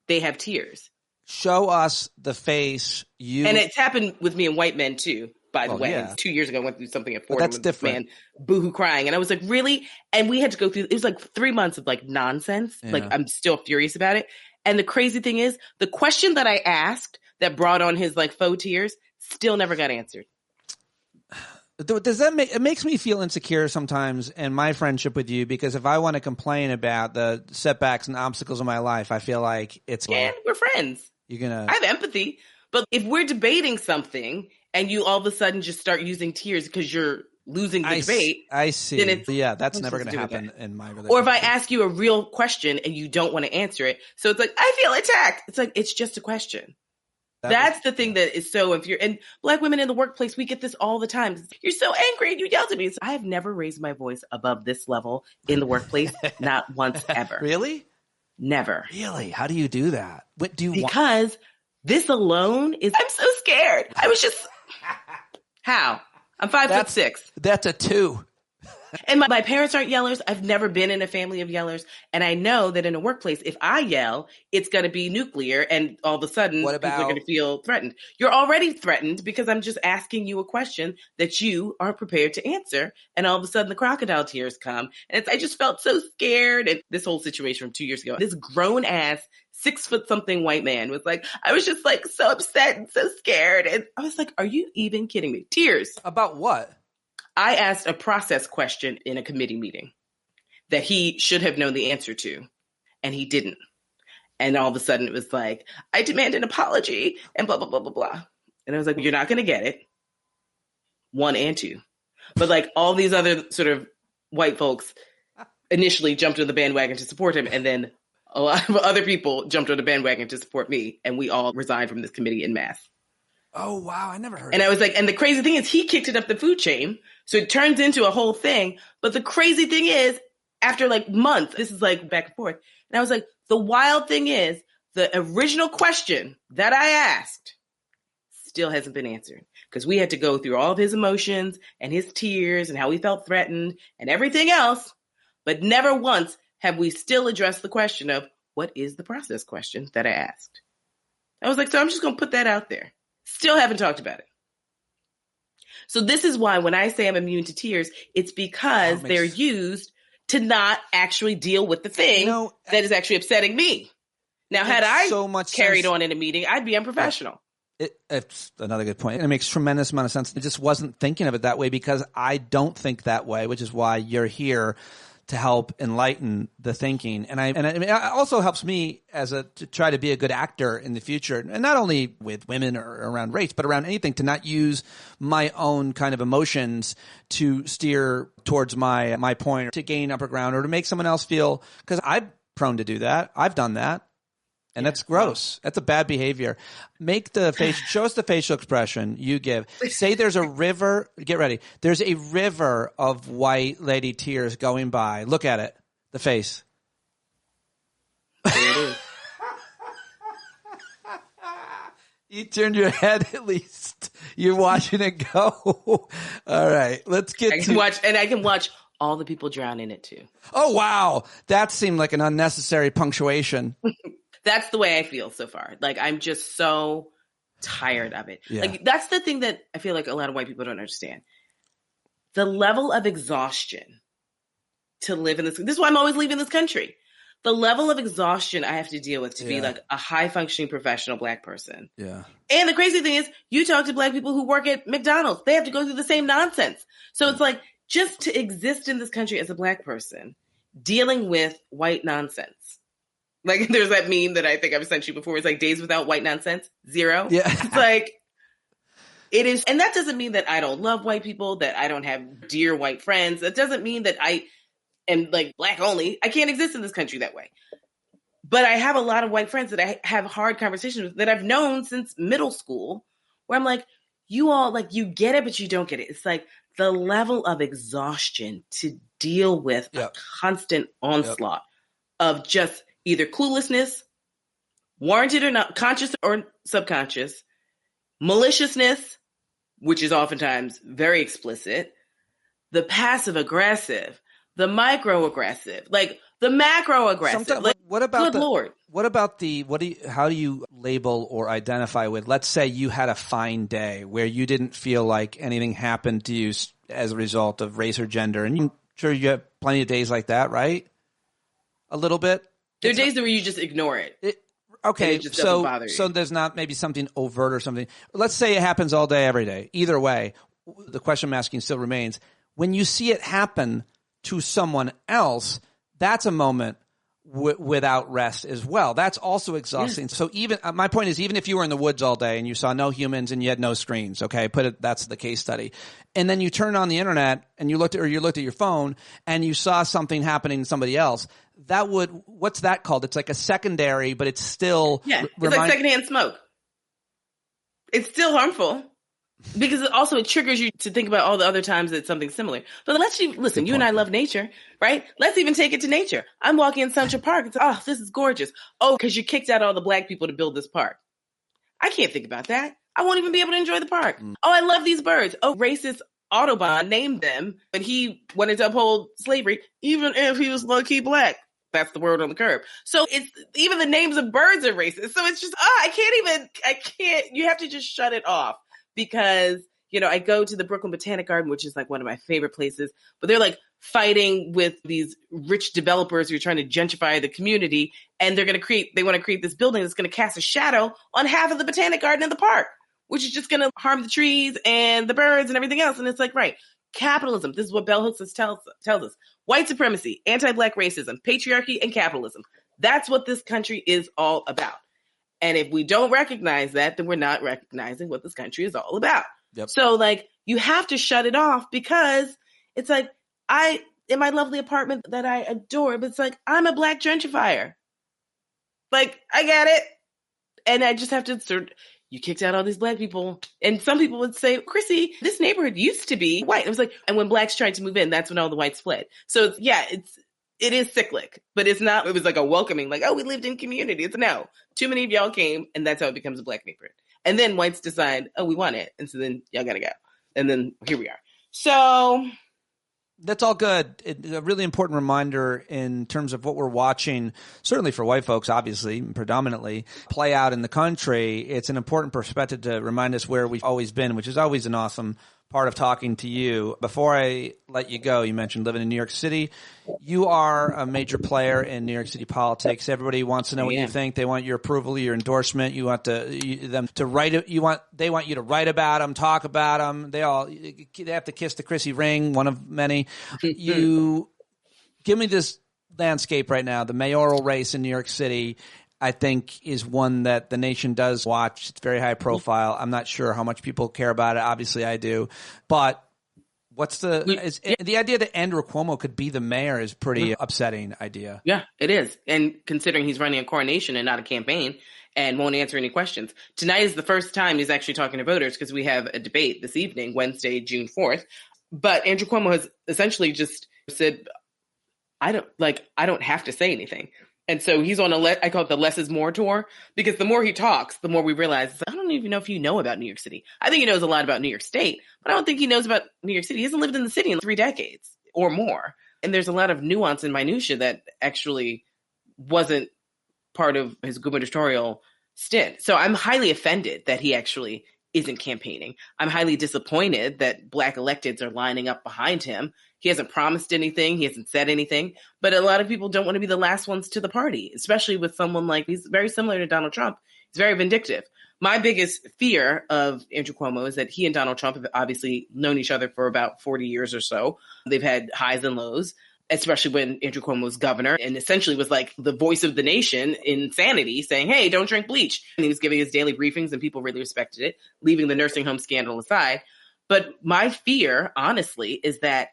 they have tears. Show us the face. And it's happened with me and white men too. by the Well, way. yeah. 2 years ago, I went through something at But 40 that's with this different. man boohoo crying. And I was like, really? And we had to go through, it was like 3 months of like nonsense. Yeah. Like, I'm still furious about it. And the crazy thing is, the question that I asked that brought on his like faux tears still never got answered. Does that make it makes me feel insecure sometimes in my friendship with you, because if I want to complain about the setbacks and obstacles in my life, I feel like it's And we're friends. you're gonna. I have empathy. But if we're debating something and you all of a sudden just start using tears because you're losing the debate. I see. Then it's, yeah, that's I'm never supposed going to to do with happen in my relationship. Or if I ask you a real question and you don't want to answer it. So it's like, I feel attacked. It's like, it's just a question. That's the thing that is so infuriating. And Black women in the workplace, we get this all the time. You're so angry and you yelled at me. I have never raised my voice above this level in the workplace. Not once ever. Really? Never. Really? How do you do that? What do you Because this alone is, I'm so scared. I was just, how? I'm 5'6". That's a 2. And my parents aren't yellers. I've never been in a family of yellers. And I know that in a workplace, if I yell, it's going to be nuclear. And all of a sudden, people are going to feel threatened. You're already threatened because I'm just asking you a question that you aren't prepared to answer. And all of a sudden, the crocodile tears come. And I just felt so scared. And this whole situation from 2 years ago, this grown ass 6-foot-something white man was like, I was just like so upset and so scared. And I was like, are you even kidding me? Tears. About what? I asked a process question in a committee meeting that he should have known the answer to, and he didn't. And all of a sudden it was like, I demand an apology and blah, blah, blah, blah, blah. And I was like, you're not going to get it. 1 and 2. But like all these other sort of white folks initially jumped on the bandwagon to support him. And then a lot of other people jumped on the bandwagon to support me. And we all resigned from this committee en masse. Oh, wow. I never heard And of I was like, and the crazy thing is he kicked it up the food chain. So it turns into a whole thing. But the crazy thing is, after like months, this is like back and forth. And I was like, the wild thing is the original question that I asked still hasn't been answered, because we had to go through all of his emotions and his tears and how he felt threatened and everything else. But never once have we still addressed the question of what is the process question that I asked. I was like, so I'm just going to put that out there. Still haven't talked about it. So this is why when I say I'm immune to tears, it's because they're used to not actually deal with the thing that is actually upsetting me. Now, had I carried on in a meeting, I'd be unprofessional. It's another good point. It makes tremendous amount of sense. I just wasn't thinking of it that way because I don't think that way, which is why you're here to help enlighten the thinking. And it also helps me to try to be a good actor in the future. And not only with women or around race, but around anything, to not use my own kind of emotions to steer towards my point, or to gain upper ground, or to make someone else feel, because I'm prone to do that. I've done that. And that's gross. That's a bad behavior. Show us the facial expression you give. Say there's a river. Get ready. There's a river of white lady tears going by. Look at it. The face. There it is. You turned your head at least. You're watching it go. All right. Let's get I can watch all the people drown in it too. Oh, wow. That seemed like an unnecessary punctuation. That's the way I feel so far. Like, I'm just so tired of it. Yeah. Like, that's the thing that I feel like a lot of white people don't understand. The level of exhaustion to live in this is why I'm always leaving this country. The level of exhaustion I have to deal with to be like a high functioning professional Black person. Yeah. And the crazy thing is, you talk to Black people who work at McDonald's, they have to go through the same nonsense. So it's like, just to exist in this country as a Black person, dealing with white nonsense. Like, there's that meme that I think I've sent you before. It's like days without white nonsense, 0. Yeah. It's like, it is. And that doesn't mean that I don't love white people, that I don't have dear white friends. That doesn't mean that I am like Black only. I can't exist in this country that way. But I have a lot of white friends that I have hard conversations with that I've known since middle school, where I'm like, you all, like, you get it, but you don't get it. It's like the level of exhaustion to deal with a constant onslaught of just either cluelessness, warranted or not, conscious or subconscious, maliciousness, which is oftentimes very explicit, the passive aggressive, the microaggressive, like the macro aggressive. Like, what about good Lord? What about how do you label or identify with, let's say you had a fine day where you didn't feel like anything happened to you as a result of race or gender, and I'm sure you have plenty of days like that, right? A little bit? There are days where you just ignore it. Okay, it just doesn't bother you. So there's not maybe something overt or something. Let's say it happens all day, every day. Either way, the question I'm asking still remains. When you see it happen to someone else, that's a moment without rest as well. That's also exhausting. Yes. So even my point is, even if you were in the woods all day and you saw no humans and you had no screens, okay, that's the case study. And then you turned on the internet and you looked at your phone and you saw something happening to somebody else. What's that called? It's like a secondary, but it's still it's like secondhand smoke. It's still harmful. Because it triggers you to think about all the other times that something's similar. But listen, you and I love nature, right? Let's even take it to nature. I'm walking in Central Park. It's, oh, this is gorgeous. Oh, because you kicked out all the black people to build this park. I can't think about that. I won't even be able to enjoy the park. Oh, I love these birds. Oh, racist Audubon named them, but he wanted to uphold slavery, even if he was low-key black. That's the word on the curb. So it's even the names of birds are racist. So it's just, I can't, you have to just shut it off. Because, I go to the Brooklyn Botanic Garden, which is like one of my favorite places, but they're like fighting with these rich developers who are trying to gentrify the community. And they want to create this building that's going to cast a shadow on half of the Botanic Garden in the park, which is just going to harm the trees and the birds and everything else. And it's like, right, capitalism. This is what Bell Hooks tells us. White supremacy, anti-black racism, patriarchy, and capitalism. That's what this country is all about. And if we don't recognize that, then we're not recognizing what this country is all about. Yep. So you have to shut it off because it's like, in my lovely apartment that I adore, but it's like, I'm a black gentrifier. Like, I get it. And I just have to you kicked out all these black people. And some people would say, Chrissy, this neighborhood used to be white. It was like, and when blacks tried to move in, that's when all the whites fled. So it is cyclic, but it was like a welcoming, like, oh, we lived in community. It's no, too many of y'all came, and that's how it becomes a black neighborhood. And then whites decide, oh, we want it. And so then y'all got to go. And then here we are. So that's all good. A really important reminder in terms of what we're watching, certainly for white folks, obviously, predominantly, play out in the country. It's an important perspective to remind us where we've always been, which is always an awesome part of talking to you. Before I let you go, you mentioned living in New York City. You are a major player in New York City politics. Everybody wants to know what you think. They want your approval, your endorsement. You want them to write it. They want you to write about them, talk about them. They have to kiss the Chrissy ring, one of many. You give me this landscape right now. The mayoral race in New York City, I think, is one that the nation does watch. It's very high profile. I'm not sure how much people care about it. Obviously, I do. But the idea that Andrew Cuomo could be the mayor is pretty upsetting idea. Yeah, it is. And considering he's running a coronation and not a campaign and won't answer any questions. Tonight is the first time he's actually talking to voters because we have a debate this evening, Wednesday, June 4th. But Andrew Cuomo has essentially just said, I don't have to say anything. And so he's on I call it the less is more tour, because the more he talks, the more we realize, I don't even know if you know about New York City. I think he knows a lot about New York State, but I don't think he knows about New York City. He hasn't lived in the city in 3 decades or more. And there's a lot of nuance and minutia that actually wasn't part of his gubernatorial stint. So I'm highly offended that he actually isn't campaigning. I'm highly disappointed that black electeds are lining up behind him. He hasn't promised anything. He hasn't said anything. But a lot of people don't want to be the last ones to the party, especially with someone he's very similar to Donald Trump. He's very vindictive. My biggest fear of Andrew Cuomo is that he and Donald Trump have obviously known each other for about 40 years or so. They've had highs and lows, especially when Andrew Cuomo was governor and essentially was like the voice of the nation in sanity, saying, hey, don't drink bleach. And he was giving his daily briefings and people really respected it, leaving the nursing home scandal aside. But my fear, honestly, is that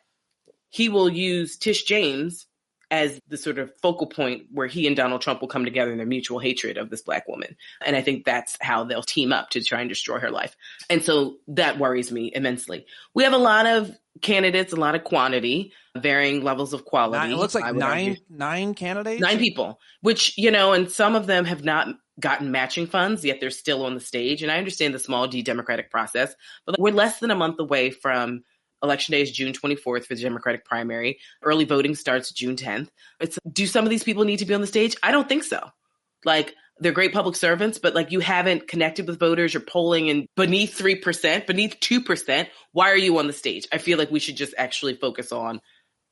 he will use Tish James as the sort of focal point where he and Donald Trump will come together in their mutual hatred of this black woman. And I think that's how they'll team up to try and destroy her life. And so that worries me immensely. We have a lot of candidates, a lot of quantity, varying levels of quality. It looks like nine candidates? 9 people, which, and some of them have not gotten matching funds, yet they're still on the stage. And I understand the small d democratic process, but we're less than a month away from Election day is June 24th for the Democratic primary. Early voting starts June 10th. Do some of these people need to be on the stage? I don't think so. Like, they're great public servants, but like you haven't connected with voters. You're polling in beneath 3%, beneath 2%. Why are you on the stage? I feel like we should just actually focus on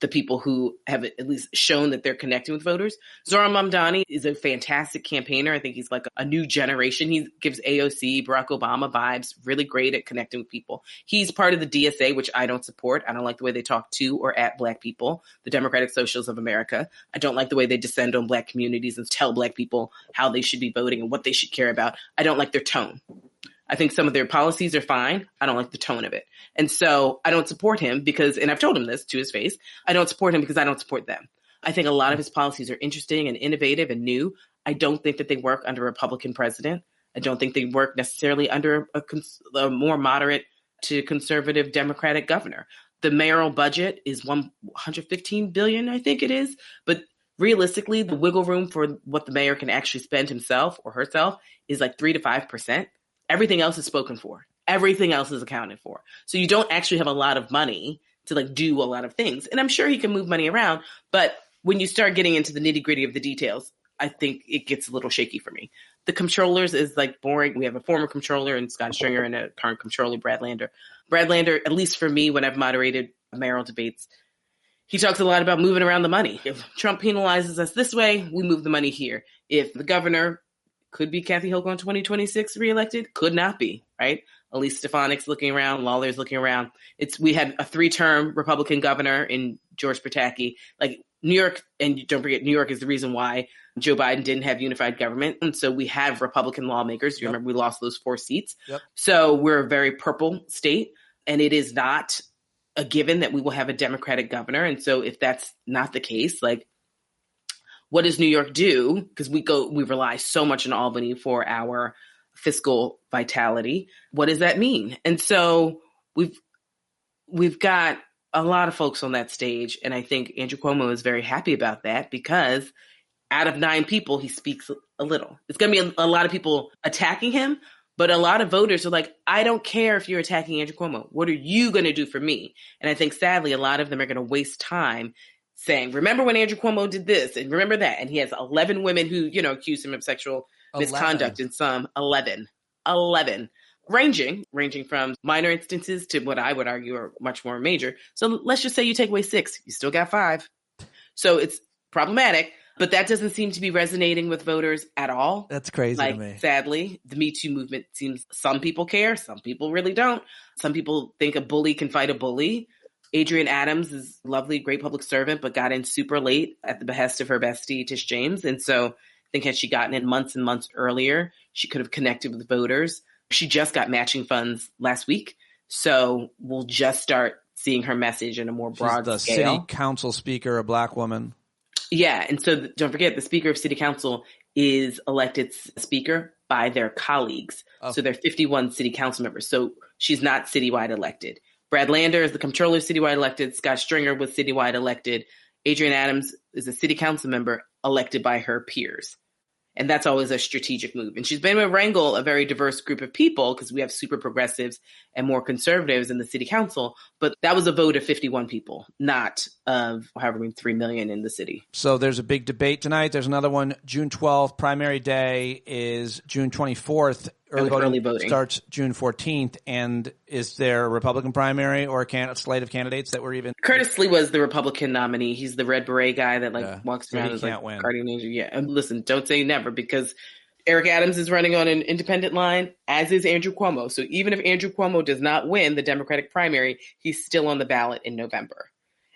the people who have at least shown that they're connecting with voters. Zohran Mamdani is a fantastic campaigner. I think he's like a new generation. He gives AOC, Barack Obama vibes, really great at connecting with people. He's part of the DSA, which I don't support. I don't like the way they talk to or at Black people, the Democratic Socialists of America. I don't like the way they descend on Black communities and tell Black people how they should be voting and what they should care about. I don't like their tone. I think some of their policies are fine. I don't like the tone of it. And so I don't support him because, and I've told him this to his face, I don't support him because I don't support them. I think a lot of his policies are interesting and innovative and new. I don't think that they work under a Republican president. I don't think they work necessarily under a more moderate to conservative Democratic governor. The mayoral budget is $115 billion, I think it is. But realistically, the wiggle room for what the mayor can actually spend himself or herself is like 3 to 5%. Everything else is spoken for. Everything else is accounted for. So you don't actually have a lot of money to like do a lot of things. And I'm sure he can move money around. But when you start getting into the nitty gritty of the details, I think it gets a little shaky for me. The comptrollers is like boring. We have a former comptroller in Scott Stringer and a current comptroller, Brad Lander. Brad Lander, at least for me, when I've moderated mayoral debates, he talks a lot about moving around the money. If Trump penalizes us this way, we move the money here. If the governor could be Kathy Hochul in 2026 reelected, could not be, right? Elise Stefanik's looking around, Lawler's looking around. We had a 3-term Republican governor in George Pataki. Like New York, and don't forget, New York is the reason why Joe Biden didn't have unified government. And so we have Republican lawmakers. You remember we lost those 4 seats. So we're a very purple state, and it is not a given that we will have a Democratic governor. And so if that's not the case, like, what does New York do? Because we rely so much on Albany for our fiscal vitality. What does that mean? And so we've got a lot of folks on that stage, and I think Andrew Cuomo is very happy about that because out of 9 people, he speaks a little. It's going to be a lot of people attacking him, but a lot of voters are like, I don't care if you're attacking Andrew Cuomo. What are you going to do for me? And I think sadly, a lot of them are going to waste time saying, remember when Andrew Cuomo did this and remember that. And he has 11 women who, accuse him of sexual misconduct in some 11, ranging from minor instances to what I would argue are much more major. So let's just say you take away 6, you still got 5. So it's problematic, but that doesn't seem to be resonating with voters at all. That's crazy to me. Sadly, the Me Too movement seems some people care, some people really don't. Some people think a bully can fight a bully. Adrienne Adams is a lovely, great public servant, but got in super late at the behest of her bestie, Tish James. And so I think had she gotten in months and months earlier, she could have connected with voters. She just got matching funds last week. So we'll just start seeing her message in a more broad scale. She's the city council speaker, a Black woman. Yeah. And so don't forget, the speaker of city council is elected speaker by their colleagues. Oh. So they're 51 city council members. So she's not citywide elected. Brad Lander is the comptroller, citywide elected. Scott Stringer was citywide elected. Adrienne Adams is a city council member elected by her peers. And that's always a strategic move. And she's been able to wrangle a very diverse group of people because we have super progressives and more conservatives in the city council. But that was a vote of 51 people, not of however many 3 million in the city. So there's a big debate tonight. There's another one June 12th. Primary day is June 24th. Early voting starts June 14th. And is there a Republican primary or a slate of candidates that were even? Curtis Lee was the Republican nominee. He's the red beret guy that walks around as like guardian angel. Yeah. And listen, don't say never because Eric Adams is running on an independent line, as is Andrew Cuomo. So even if Andrew Cuomo does not win the Democratic primary, he's still on the ballot in November.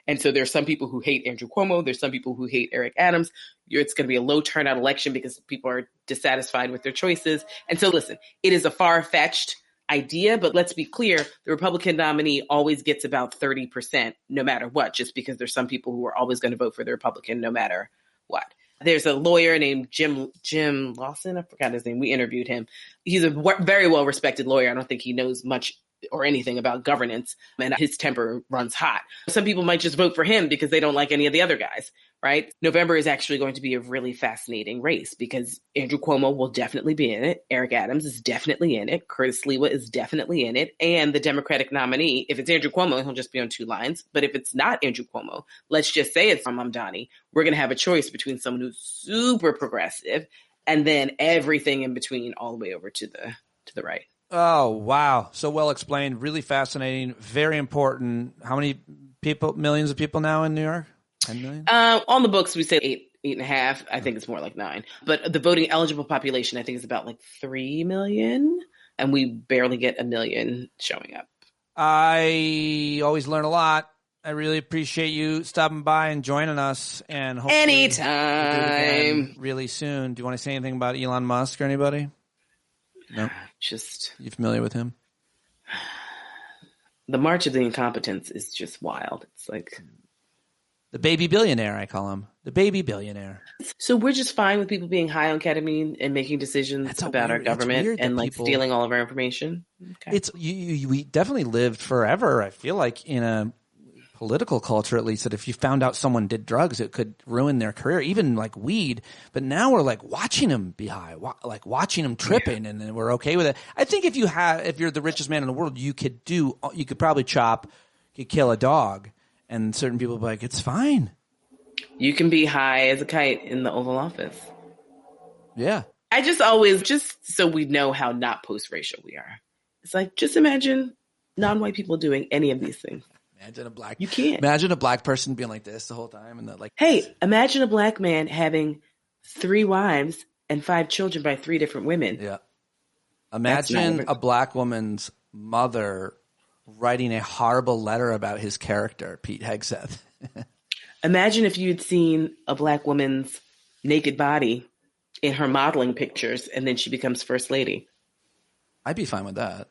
And so there's some people who hate Andrew Cuomo. There's some people who hate Eric Adams. It's going to be a low turnout election because people are dissatisfied with their choices. And so listen, it is a far-fetched idea, but let's be clear. The Republican nominee always gets about 30% no matter what, just because there's some people who are always going to vote for the Republican no matter what. There's a lawyer named Jim Lawson. I forgot his name. We interviewed him. He's a very well-respected lawyer. I don't think he knows much or anything about governance, and his temper runs hot. Some people might just vote for him because they don't like any of the other guys, right? November is actually going to be a really fascinating race because Andrew Cuomo will definitely be in it. Eric Adams is definitely in it. Curtis Lewa is definitely in it. And the Democratic nominee, if it's Andrew Cuomo, he'll just be on 2 lines. But if it's not Andrew Cuomo, let's just say it's Mamdani, we're going to have a choice between someone who's super progressive and then everything in between all the way over to the right. Oh, wow. So well explained. Really fascinating. Very important. How many people, millions of people now in New York? 10 million? On the books, we say 8.5. I think it's more like 9. But the voting eligible population, I think, is about like 3 million. And we barely get 1 million showing up. I always learn a lot. I really appreciate you stopping by and joining us. And hopefully anytime. We'll do it again really soon. Do you want to say anything about Elon Musk or anybody? No. You familiar with him? The march of the incompetence is just wild. It's like the baby billionaire, I call him. The baby billionaire. So we're just fine with people being high on ketamine and making decisions about our government and like stealing all of our information. Okay. It's we definitely lived forever, I feel like, in a political culture, at least, that if you found out someone did drugs, it could ruin their career, even like weed. But now we're like watching them be high, like watching them tripping, and then we're okay with it. I think if you're the richest man in the world, you could probably you could kill a dog, and certain people will be like, it's fine. You can be high as a kite in the Oval Office. Yeah. I just always, just so we know how not post-racial we are. It's like, just imagine non-white people doing any of these things. You can't. Imagine a black person being like this the whole time, and like, hey, imagine a black man having 3 wives and 5 children by 3 different women. Yeah. Imagine a black woman's mother writing a horrible letter about his character, Pete Hegseth. Imagine if you'd seen a black woman's naked body in her modeling pictures, and then she becomes first lady. I'd be fine with that.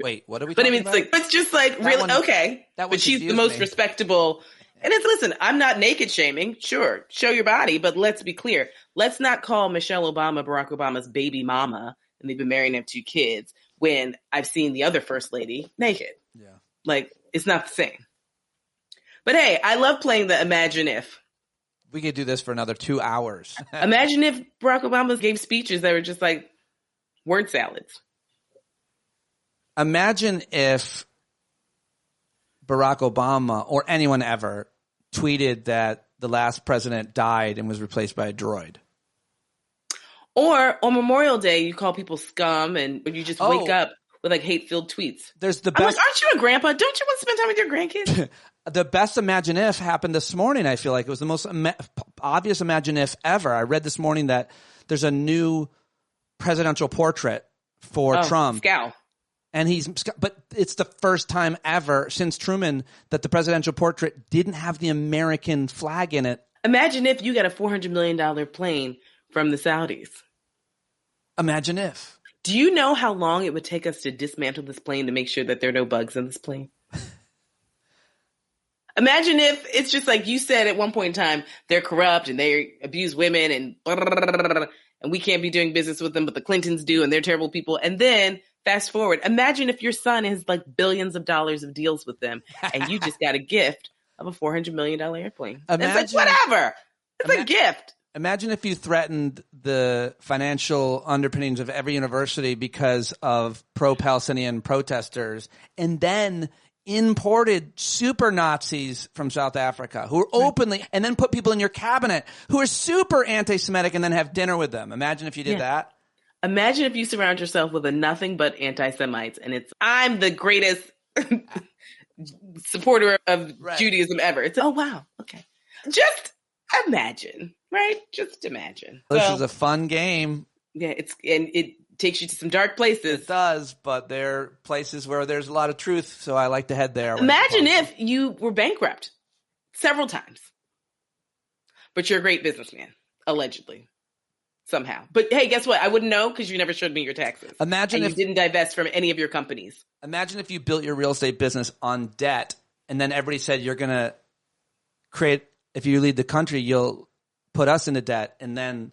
Wait, what are we but talking I mean, about? it's just like, that really, okay. But she's the most respectable. And listen, I'm not naked shaming. Sure, show your body. But let's be clear. Let's not call Michelle Obama Barack Obama's baby mama, and they've been married and have 2 kids, when I've seen the other first lady naked. Yeah. Like, it's not the same. But hey, I love playing the imagine if. We could do this for another 2 hours. Imagine if Barack Obama gave speeches that were just like word salads. Imagine if Barack Obama or anyone ever tweeted that the last president died and was replaced by a droid. Or on Memorial Day, you call people scum, and you just wake up with like hate-filled tweets. There's the best. Like, aren't you a grandpa? Don't you want to spend time with your grandkids? The best imagine if happened this morning. I feel like it was the most obvious imagine if ever. I read this morning that there's a new presidential portrait for Trump. Scowl. And but it's the first time ever since Truman that the presidential portrait didn't have the American flag in it. Imagine if you got a $400 million plane from the Saudis. Imagine if. Do you know how long it would take us to dismantle this plane to make sure that there are no bugs in this plane? Imagine if it's just like you said at one point in time, they're corrupt and they abuse women and we can't be doing business with them, but the Clintons do and they're terrible people. And then fast forward, imagine if your son has like billions of dollars of deals with them and you just got a gift of a $400 million airplane. It's like, whatever. It's a gift. Imagine if you threatened the financial underpinnings of every university because of pro-Palestinian protesters and then imported super Nazis from South Africa who are openly, and then put people in your cabinet who are super anti-Semitic and then have dinner with them. Imagine if you did that. Imagine if you surround yourself with a nothing but anti-Semites and I'm the greatest supporter of Judaism ever. It's, oh, wow. Okay. Just imagine, right? Just imagine. This is a fun game. Yeah, it takes you to some dark places. It does, but there are places where there's a lot of truth, so I like to head there. Imagine if you were bankrupt several times, but you're a great businessman, allegedly, somehow. But hey, guess what? I wouldn't know because you never showed me your taxes. Imagine if you didn't divest from any of your companies. Imagine if you built your real estate business on debt, and then everybody said you're going to create, if you lead the country, you'll put us into debt, and then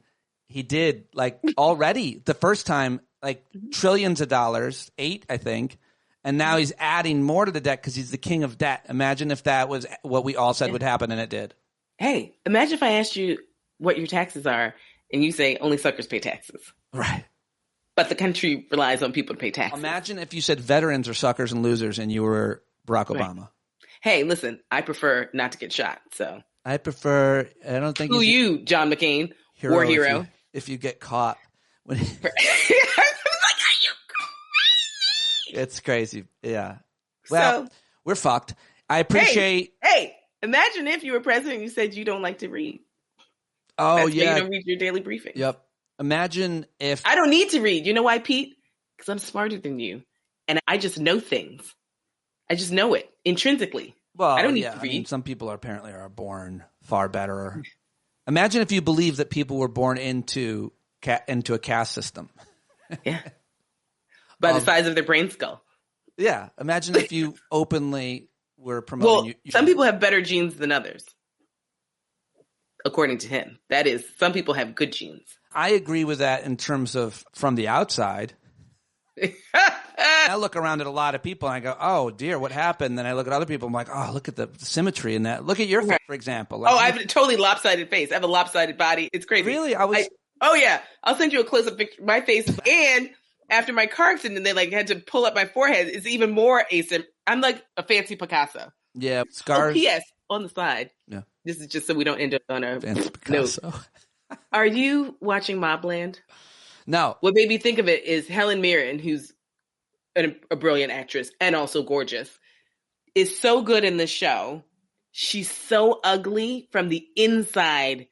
he did, like, already the first time, like trillions of dollars, 8, I think. And now he's adding more to the debt because he's the king of debt. Imagine if that was what we all said would happen, and it did. Hey, imagine if I asked you what your taxes are, and you say only suckers pay taxes. Right. But the country relies on people to pay taxes. Imagine if you said veterans are suckers and losers, and you were Barack Obama. Right. Hey, listen, I prefer not to get shot, so. I don't think Who you, John McCain, war hero. if you get caught. When it's crazy. Yeah. Well, we're fucked. I appreciate. Hey, imagine if you were president and you said you don't like to read. Oh, That's yeah. why you don't read your daily briefing. Yep. Imagine if. I don't need to read. You know why, Pete? Because I'm smarter than you. And I just know things. I just know it intrinsically. Well, I don't need to read. I mean, some people apparently are born far better. Imagine if you believe that people were born into a caste system. Yeah. By the size of their brain skull. Yeah. Imagine if you openly were promoting. Some people have better genes than others. According to him. That is, some people have good genes. I agree with that in terms of from the outside. I look around at a lot of people and I go, oh dear, what happened? Then I look at other people. I'm like, oh, look at the symmetry in that. Look at your face, for example. Like, I have a totally lopsided face. I have a lopsided body. It's crazy. Really? Oh yeah. I'll send you a close-up picture of my face. And after my car accident, they had to pull up my forehead. It's even more asymmetric. I'm like a fancy Picasso. Yeah. Scars. Oh, P.S. on the side. Yeah. This is just so we don't end up on a fancy Picasso. Are you watching Mobland? No. What made me think of it is Helen Mirren, who's a brilliant actress and also gorgeous, is so good in this show. She's so ugly from the inside.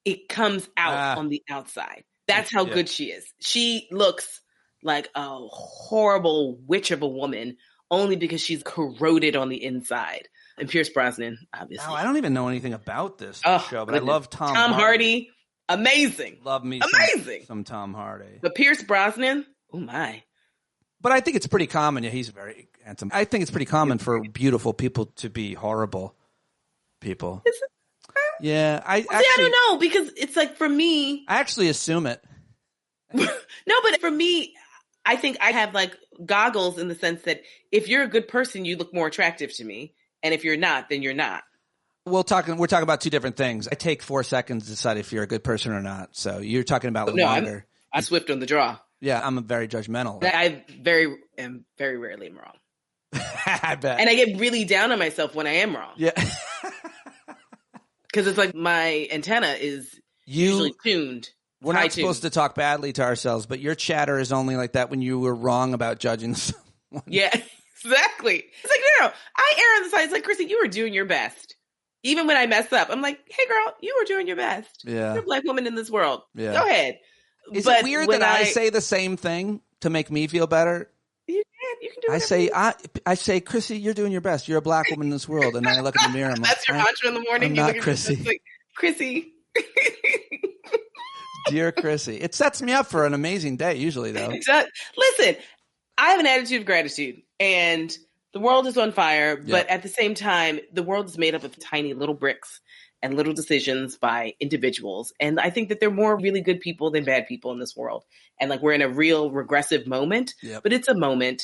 It comes out on the outside. That's how good she is. She looks like a horrible witch of a woman only because she's corroded on the inside. And Pierce Brosnan, obviously. Oh, I don't even know anything about this show, but I love Tom Hardy. Amazing. Love me amazing. Some Tom Hardy. But Pierce Brosnan, oh my. But I think it's pretty common. Yeah, he's very handsome. I think it's pretty common for beautiful people to be horrible people. Yeah, I don't know, because it's like, for me, I actually assume it. No, but for me, I think I have like goggles in the sense that if you're a good person, you look more attractive to me, and if you're not, then you're not. We're talking about two different things. I take 4 seconds to decide if you're a good person or not. So you're talking about longer. I'm swift on the draw. Yeah, I'm very judgmental. I am very rarely wrong. I bet. And I get really down on myself when I am wrong. Yeah. Because it's like my antenna is usually tuned. We're not supposed to talk badly to ourselves, but your chatter is only like that when you were wrong about judging someone. Yeah, exactly. It's like, no, I err on the side. It's like, Chrissy, you were doing your best. Even when I mess up, I'm like, hey, girl, you were doing your best. Yeah. You're a black woman in this world. Yeah. Go ahead. Is it weird that I say the same thing to make me feel better? You can do it. I say, Chrissy, you're doing your best. You're a black woman in this world. And then I look in the mirror. I'm That's like, your mantra in the morning. I'm you not look Chrissy. Like, Chrissy. Dear Chrissy. It sets me up for an amazing day usually, though. Listen, I have an attitude of gratitude. And the world is on fire. But at the same time, the world is made up of tiny little bricks and little decisions by individuals. And I think that there are more really good people than bad people in this world. And like, we're in a real regressive moment, but it's a moment.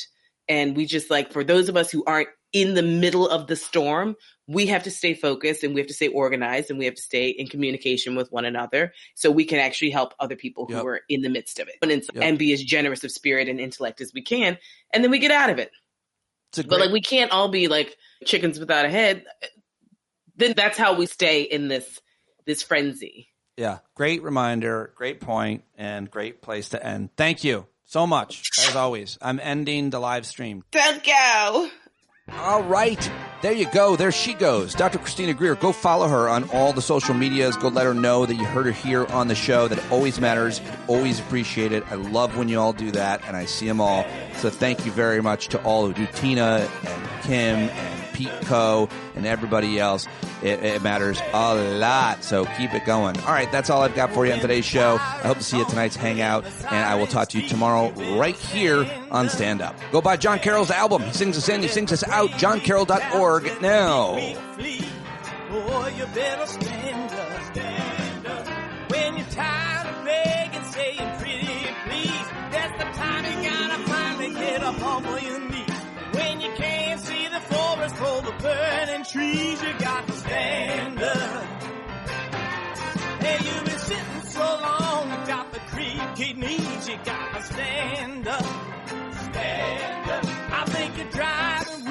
And we just like, for those of us who aren't in the middle of the storm, we have to stay focused and we have to stay organized and we have to stay in communication with one another so we can actually help other people who are in the midst of it and be as generous of spirit and intellect as we can. And then we get out of it. But like, we can't all be like chickens without a head. Then that's how we stay in this frenzy. Yeah. Great reminder, great point, and great place to end. Thank you so much, as always. I'm ending the live stream. Don't go. All right. There you go. There she goes. Dr. Christina Greer. Go follow her on all the social medias. Go let her know that you heard her here on the show. That always matters. Always appreciate it. I love when you all do that, and I see them all. So thank you very much to all who do. Tina and Kim and Pete Co. and everybody else. It matters a lot, so keep it going. All right, that's all I've got for you on today's show. I hope to see you at tonight's Hangout, and I will talk to you tomorrow right here on Stand Up. Go buy John Carroll's album. He sings us in, he sings us out. JohnCarroll.org now. Oh, you better stand up. When you're tired of begging, saying pretty please, that's the time you gotta finally get up on your knees. When you can't see the forest for the burning trees, you got to stand up. Hey, you've been sitting so long, you got the creaky knees, you got to stand up. Stand up. I think you're driving